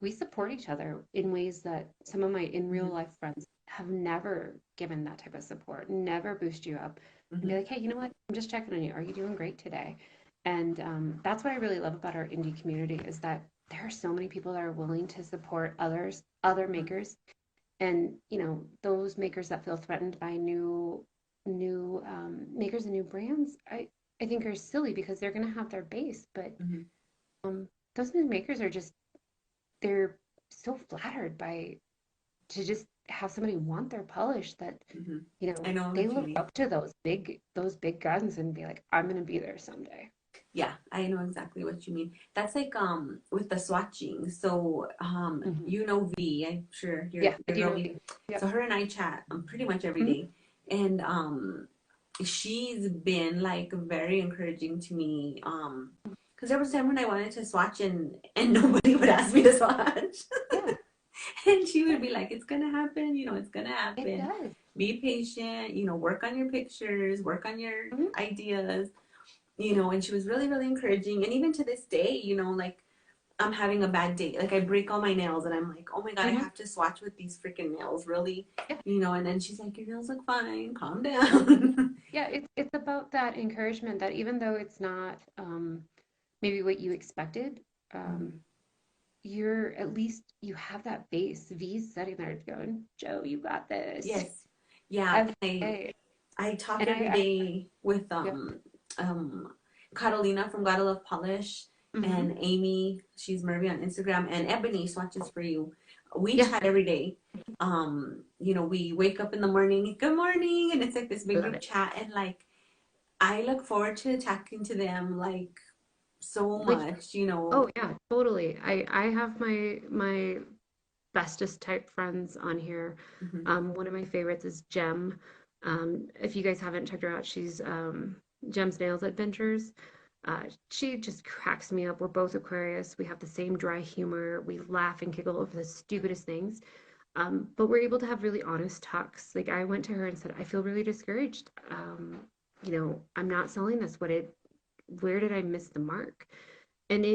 we support each other in ways that some of my in real Hmm. life friends have never given that type of support, never boost you up and be Hmm. like, hey, you know what? I'm just checking on you. Are you doing great today? And that's what I really love about our indie community is that there are so many people that are willing to support other makers, and those makers that feel threatened by new makers and new brands. I think are silly because they're going to have their base, but Hmm. those new makers are just they're so flattered by to just have somebody want their polish that Hmm. I you know know they what you look mean. up to those big guns and be like, I'm going to be there someday. Yeah, I know exactly what you mean. That's like with the swatching. So Hmm. you know V, I'm sure Yeah, I your do girl know. V. Yep. So her and I chat pretty much every Hmm. day. And she's been like very encouraging to me. Because there was a time when I wanted to swatch and nobody would ask me to swatch. Yeah, And she would be like, it's gonna happen, it's gonna it happen. does. Be patient, work on your pictures, work on your Hmm. ideas, and she was really, really encouraging. And even to this day, like I'm having a bad day. Like I break all my nails and I'm like, oh my God, I Hmm. have to swatch with these freaking nails, really? Yeah, And then she's like, your nails look fine, calm down. yeah. It's about that encouragement that even though it's not maybe what you expected, um, Mhm. you're at least you have that base. V's sitting there going, Joe, you got this Yes. Yeah. every day. I talk And every I day with yeah. um Catalina from Gotta Love Polish Hmm. and Amy, she's Murphy on Instagram, and Ebony swatches for you. We Yeah, chat every day. We wake up in the morning, good morning, and it's like this I big love group it. chat, and like I look forward to talking to them like so Like, much. oh yeah, totally. I have my bestest type friends on here. Hmm. One of my favorites is Jem. If you guys haven't checked her out, she's Jem's Nails Adventures. She just cracks me up. We're both Aquarius. We have the same dry humor. We laugh and giggle over the stupidest things. But we're able to have really honest talks. Like I went to her and said, I feel really discouraged. I'm not selling this. Where did I miss the mark? And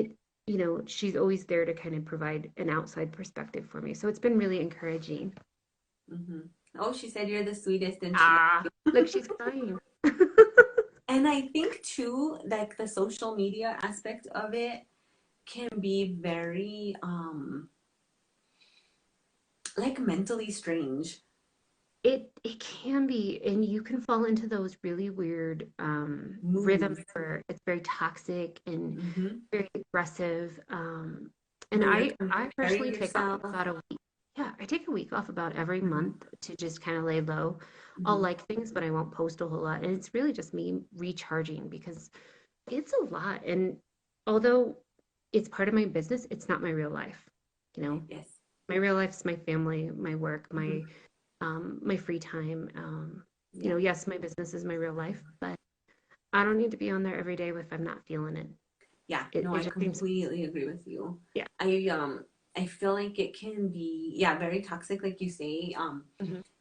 she's always there to kind of provide an outside perspective for me. So it's been really encouraging. Hmm. Oh, she said you're the sweetest, and she loves Ah, you. look, she's crying. And I think too, like the social media aspect of it can be very like mentally strange. It can be, and you can fall into those really weird rhythms Moods. where it's very toxic and Hmm. very aggressive. And Where you're I comparing personally take off yourself. about a week. Yeah, I take a week off about every Hmm. month to just kind of lay low. I'll Hmm. like things, but I won't post a whole lot. And it's really just me recharging because it's a lot. And although it's part of my business, it's not my real life. You know, Yes. my real life's my family, my work, Hmm. my free time. Yeah. Yes, my business is my real life, but I don't need to be on there every day if I'm not feeling it. Yeah. It, No, it I just seems, completely agree with you. yeah. I feel like it can be, yeah, very toxic, like you say. Hmm.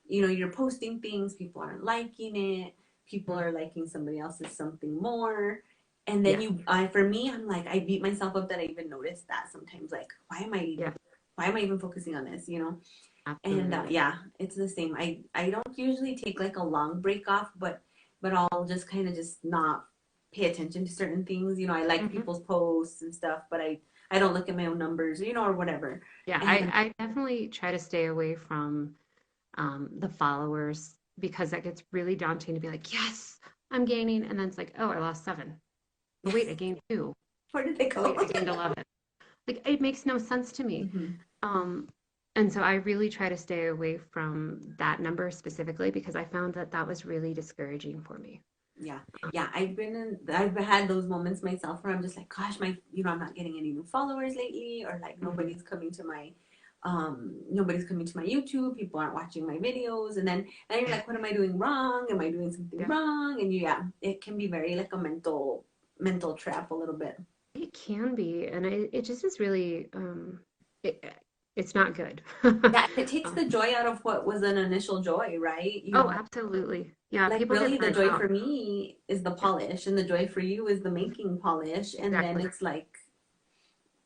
You're posting things, people aren't liking it, people Hmm. are liking somebody else's something more. And then Yeah, for me, I'm like, I beat myself up that I even noticed that sometimes. Like, yeah, why am I even focusing on this? And absolutely. yeah, it's the same. I don't usually take like a long break off, but I'll just kind of just not pay attention to certain things. I like Hmm. people's posts and stuff, but I don't look at my own numbers, or whatever. Yeah, And I definitely try to stay away from the followers because that gets really daunting to be like, yes, I'm gaining. And then it's like, oh, I lost 7. But wait, I gained 2. where did they But wait, go? I gained 11. Like, it makes no sense to me. Hmm. Um, and so I really try to stay away from that number specifically because I found that that was really discouraging for me. Yeah, yeah. I've had those moments myself where I'm just like, gosh, I'm not getting any new followers lately, or like Hmm. nobody's coming to my YouTube. People aren't watching my videos, and then you're like, what am I doing wrong? Am I doing something Yeah, wrong? And yeah, it can be very like a mental trap a little bit. it can be. And it just is really, it, it's not good. Yeah, it takes Um, the joy out of what was an initial joy, right? oh, absolutely. Yeah, Like people really get the burnt joy out. for me is the Yeah, polish, and the joy for you is the making polish, and then exactly. it's like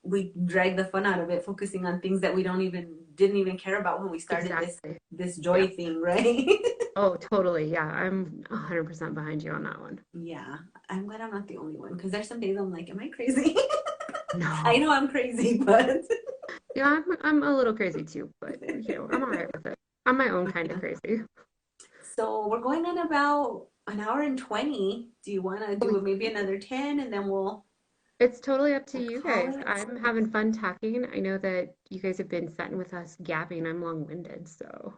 we drag the fun out of it, focusing on things that we don't even didn't even care about when we started this Exactly. this Yeah. joy thing, right? Oh, totally. Yeah, I'm 100% behind you on that one. Yeah, I'm glad I'm not the only one because there's some days I'm like, am I crazy? I No. know I'm crazy, but Yeah, I'm a little crazy too, but I'm all right with it. I'm my own kind of yeah. crazy. So we're going on about an hour and 20. Do you want to Oh, do maybe another 10 and then we'll it's totally up to you call guys. it? I'm having fun talking. I know that you guys have been sitting with us gapping. I'm long-winded, so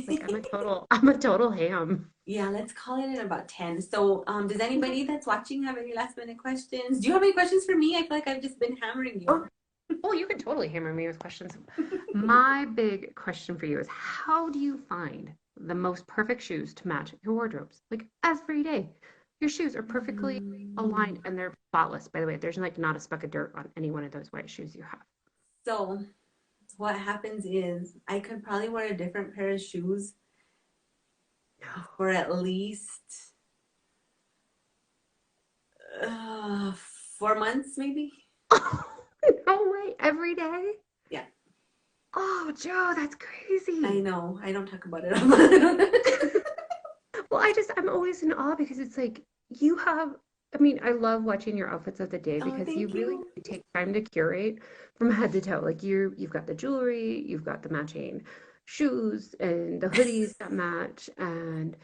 like I'm a total ham. Yeah, let's call it at about 10. So, does anybody that's watching have any last minute questions? Do you have any questions for me? I feel like I've just been hammering Oh, you. oh, you can totally hammer me with questions. My big question for you is how do you find the most perfect shoes to match your wardrobes? Like every day. Your shoes are perfectly aligned Mm. and they're spotless, by the way. There's like not a speck of dirt on any one of those white shoes you have. So, what happens is I could probably wear a different pair of shoes for at least uh, 4 months, maybe. No way, every day? Yeah, Oh, Joe, that's I crazy. know. I don't talk about it. Well, I'm always in awe because it's like you have, I mean, I love watching your outfits of the day Oh, because you thank really you. do take time to curate from head to toe. Like you've got the jewelry, you've got the matching shoes and the hoodies that match. And,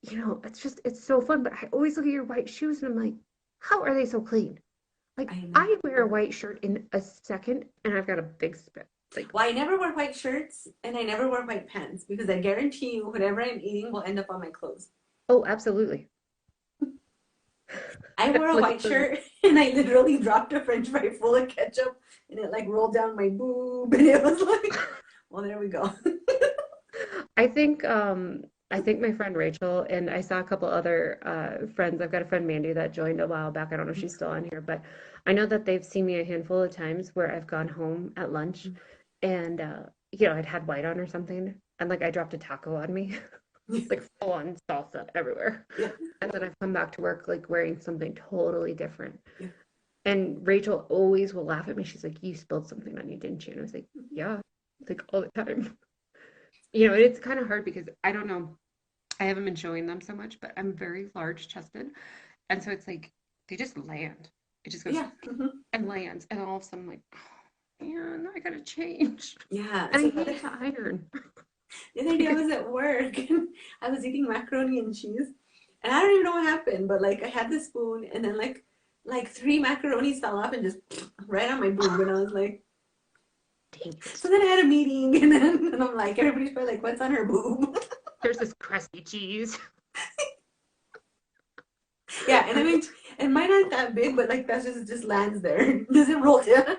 it's so fun. But I always look at your white shoes and I'm like, how are they so clean? Like I know. I wear a white shirt in a second and I've got a big spit. Like, Well, I never wear white shirts and I never wear white pants because I guarantee you whatever I'm eating will end up on my clothes. oh, absolutely. I wore a Like white shirt and I literally dropped a french fry full of ketchup and it like rolled down my boob and it was like, well, there we go. I think I think my friend Rachel and I saw a couple other friends. I've got a friend Mandy that joined a while back. I don't know if she's still on here, but I know that they've seen me a handful of times where I've gone home at lunch and I'd had white on or something and like I dropped a taco on me, like full on salsa everywhere. Yeah, And then I've come back to work like wearing something totally different. yeah. And Rachel always will laugh at me. She's like, "You spilled something on you, didn't you?" And I was like, "Yeah." Like all the time. It's kind of hard because I don't know. I haven't been showing them so much, but I'm very large chested. And so it's like they just land. It just goes Yeah. Mhm. and lands. And all of a sudden I'm like, oh, man, I gotta change. Yeah. And So I the other, hate to iron the other day I because was at work and I was eating macaroni and cheese and I don't even know what happened, but like I had the spoon and then like three macaronis fell off and just right on my boob and I was like, dang so it. then I had a meeting and I'm like, everybody's probably like, what's on her boob? There's this crusty cheese. Yeah, and I mean, and mine aren't that big, but like that just lands there. Doesn't roll down.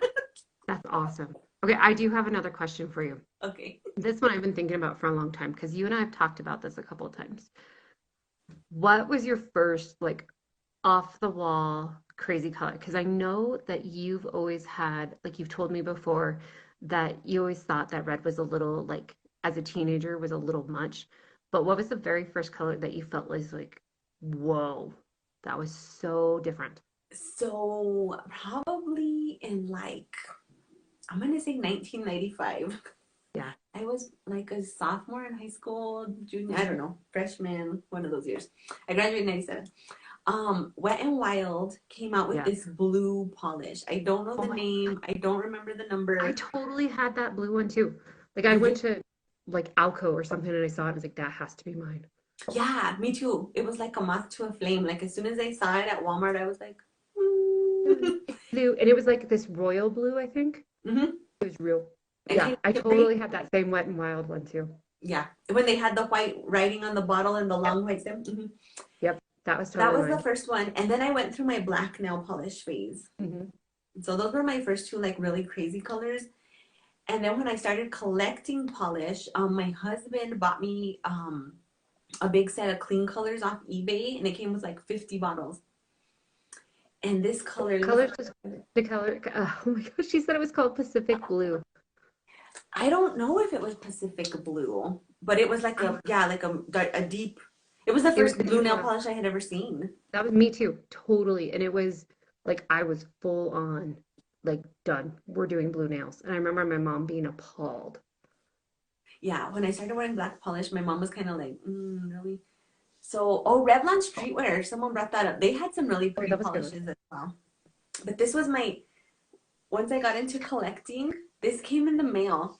That's awesome. Okay, I do have another question for you. Okay. This one I've been thinking about for a long time because you and I have talked about this a couple of times. What was your first like off the wall crazy color? Because I know that you've always had, like you've told me before, that you always thought that red was a little like as a teenager was a little much. But what was the very first color that you felt was like, whoa, that was so different? So probably in like I'm gonna say 1995. Yeah. I was like a sophomore in high school, junior, I don't know, freshman, one of those years. I graduated in 97. Wet and Wild came out with Yeah. this blue polish. I don't know Oh the my, name. I don't remember the I number. totally had that blue one too. Like I You went did? to like Alco or something and I saw it and I was like, that has to be mine. Yeah, me too. It was like a moth to a flame. Like as soon as I saw it at Walmart, I was like, It's blue and it was like this royal blue, I think. mm-hmm. It was real. And Yeah, kind I of gray. totally had that same Wet and Wild one too. Yeah, when they had the white writing on the bottle and the Yep, long white stem. Hmm. yep, that was That totally was the mine. first one, and then I went through my black nail polish phase. Hmm. So those were my first two like really crazy colors. And then when I started collecting polish, my husband bought me a big set of clean colors off eBay, and it came with like 50 bottles. And this color, let me Colors just the color. Oh my gosh, she said it was called Pacific Blue. I don't know if it was Pacific Blue, but it was like I a deep. It was the it was first a blue deep nail one. polish I had ever seen. That was me too, totally. And it was like I was full on like done. We're doing blue nails, and I remember my mom being appalled. Yeah, when I started wearing black polish, my mom was kind of like, really? So, oh, Revlon Streetwear, someone brought that up. They had some really Oh, pretty that was good. polishes as well. But this was once I got into collecting, this came in the mail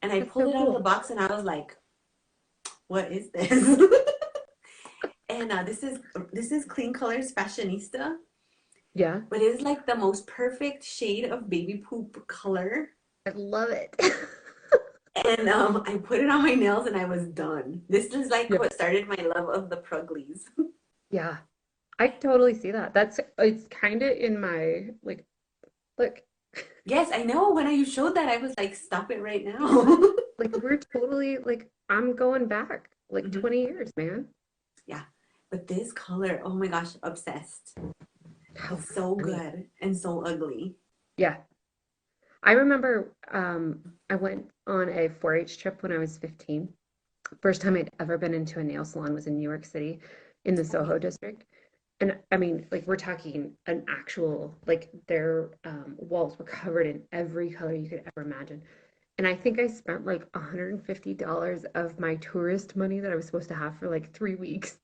and I That's pulled so it out of the cool. box and I was like, what is this? And this is Clean Colors Fashionista, Yeah. but it is like the most perfect shade of baby poop color. I love it. And I put it on my nails and I was done. This is like Yeah. what started my love of the Pruglies. Yeah. I totally see that. It's kind of in my like look. Yes, I know. When you showed that, I was like, stop it right now. Like we're totally like I'm going back like Mhm. 20 years, man. Yeah. But this color, oh my gosh, obsessed. How It's so funny. good and so ugly. Yeah. I remember I went on a 4-H trip when I was 15. First time I'd ever been into a nail salon was in New York City in the Okay. Soho district. And I mean, like we're talking an actual, like their walls were covered in every color you could ever imagine. And I think I spent like $150 of my tourist money that I was supposed to have for like 3 weeks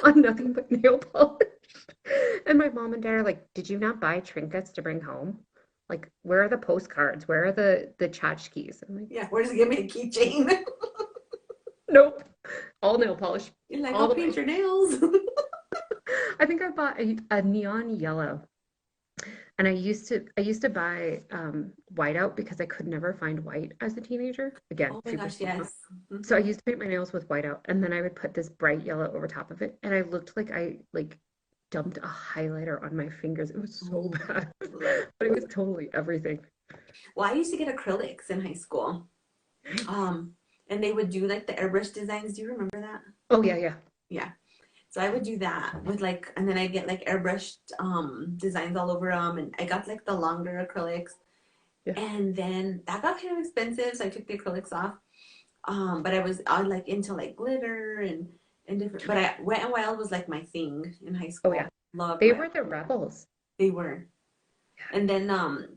on nothing but nail polish. And my mom and dad are like, "Did you not buy trinkets to bring home? Like, where are the postcards? Where are the tchotchkes?" I'm like, Yeah, we're just gonna make a keychain. "Nope, all nail polish, You're like, all I'll the paint way." your nails. I think I bought a neon yellow. And I used to buy whiteout because I could never find white as a teenager. Again, Oh my super gosh, small. yes. So I Hmm. used to paint my nails with whiteout, and then I would put this bright yellow over top of it, and I looked like I like dumped a highlighter on my fingers. It was so Ooh, bad, love it. but it was totally everything. Well, I used to get acrylics in high school. Um, and they would do like the airbrush designs. Do you remember that? Oh yeah, yeah, Yeah. So I would do that with like, and then I get like airbrushed designs all over them, and I got like the longer acrylics, yeah. and then that got kind of expensive, so I took the acrylics off. But I like into like glitter and different. But Wet and Wild was like my thing in high Oh yeah. school. Loved They Wet. were the rebels. They were. Yeah. And then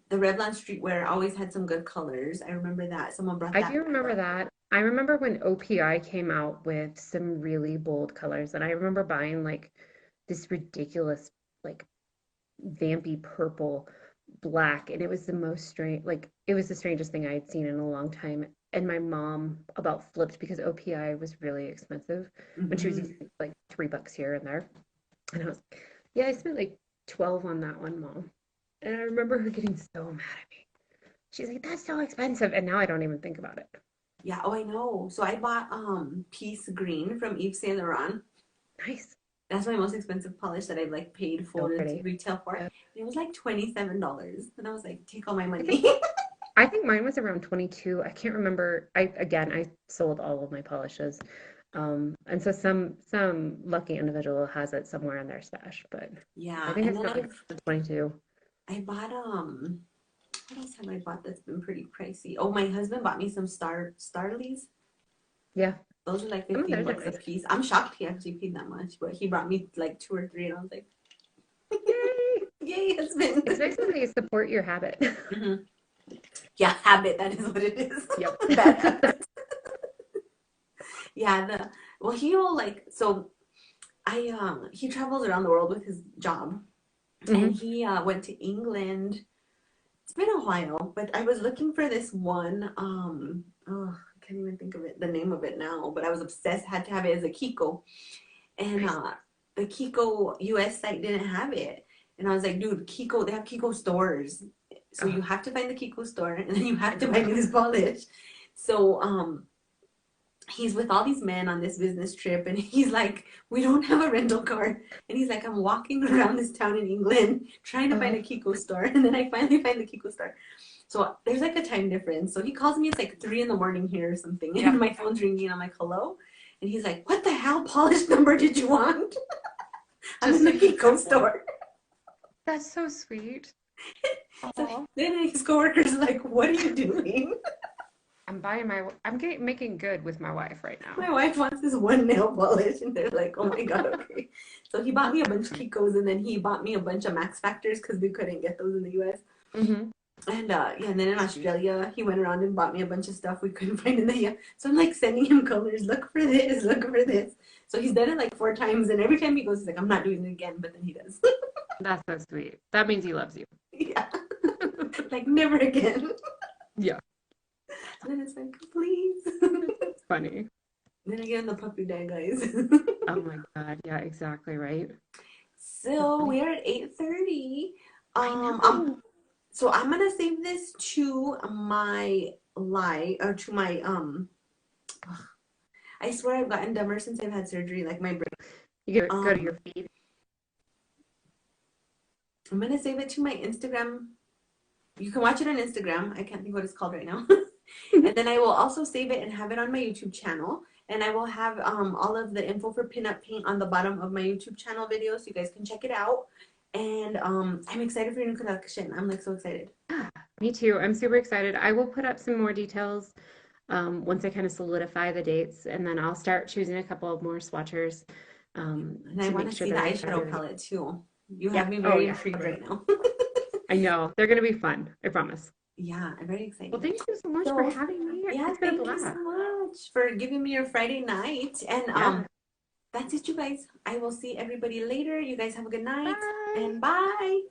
the Revlon streetwear always had some good colors. I remember that someone brought I that do back. remember that. I remember when OPI came out with some really bold colors, and I remember buying like this ridiculous like vampy purple black, and it was the most strange, like it was the strangest thing I had seen in a long time. And my mom about flipped because OPI was really expensive when she was Hmm. using like $3 here and there. And I was like, yeah, I spent like 12 on that one, mom. And I remember her getting so mad at me. She's like, that's so expensive. And now I don't even think about it. Yeah. Oh, I know. So I bought Peace Green from Yves Saint Laurent. Nice. That's my most expensive polish that I've like paid So full pretty. retail for. Yeah. And it was like $27, and I was like, take all my I think money. I think mine was around 22. I can't remember. I sold all of my polishes. And so some lucky individual has it somewhere in their stash, but I Yeah. think I And then spent like 22. I bought what else have I bought that's been pretty pricey? Oh, my husband bought me some Starlies. Yeah. Those are like Some of 15 those are bucks a nice. piece. I'm shocked he actually paid that much, but he brought me like two or three, and I was like, Yay! yay, husband. It's nice when they support your habit. Hmm. Yeah, habit. That is what it is. Yep. Bad habit. Yeah. Well, he'll like so. He travels around the world with his job, and Hmm. he went to England. It's been a while, but I was looking for this one. Oh, I can't even think of the name of it now. But I was obsessed. Had to have it as a Kiko, and Nice. the Kiko US site didn't have it. And I was like, dude, Kiko, they have Kiko stores. So Oh, you have to find the Kiko store, and then you I have to know. buy me this polish. So he's with all these men on this business trip, and he's like, we don't have a rental car. And he's like, I'm walking around this town in England trying to find Uh, a Kiko store. And then I finally find the Kiko store. So there's like a time difference. So he calls me, it's like 3 in the morning here or something. And yep. my phone's ringing. I'm like, hello? And he's like, what the hell polish number did you want? I'm in Just the super Kiko simple. store. That's so sweet. So Oh, then his coworker's like, what are you doing? I'm getting making good with my wife right now. My wife wants this one nail polish. And they're like, oh my God, okay. So he bought me a So bunch of sweet. Kikos, and then he bought me a bunch of Max Factors because we couldn't get those in the US. Hmm. And yeah, and then in Sweet. Australia, he went around and bought me a bunch of stuff we couldn't find in the US. So I'm like sending him colors, look for this, look for this. So he's done it like 4 times, and every time he goes, he's like, I'm not doing it again, but then he does. That's so sweet. That means he loves you. Yeah, like never again. Yeah. And then it's like, please. Funny. Then I get in the puppy dye, guys. Oh my God. Yeah, exactly, right? The So funny, we are at 8:30. I Um, I'm know. so I'm gonna save this to my live or to my I swear I've gotten dumber since I've had surgery, like my brain. You go to Um, your feed. I'm gonna save it to my Instagram. You can watch it on Instagram. I can't think what it's called right now. And then I will also save it and have it on my YouTube channel. And I will have all of the info for pinup paint on the bottom of my YouTube channel video so you guys can check it out. And I'm excited for your new collection. I'm like so excited. Yeah, me too. I'm super excited. I will put up some more details once I kind of solidify the dates, and then I'll start choosing a couple of more swatchers And I to want make to sure see the that I have eyeshadow everything. palette too. You Yeah. have me Oh, very yeah. intrigued Totally. right now. I know. They're going to be fun. I promise. Yeah, I'm very Well, excited. thank you so much for So, having me. yeah, It's been a thank you so blast. much for giving me your Friday night. And Yeah. that's it, you guys. I will see everybody later. You guys have a good night Bye. and bye.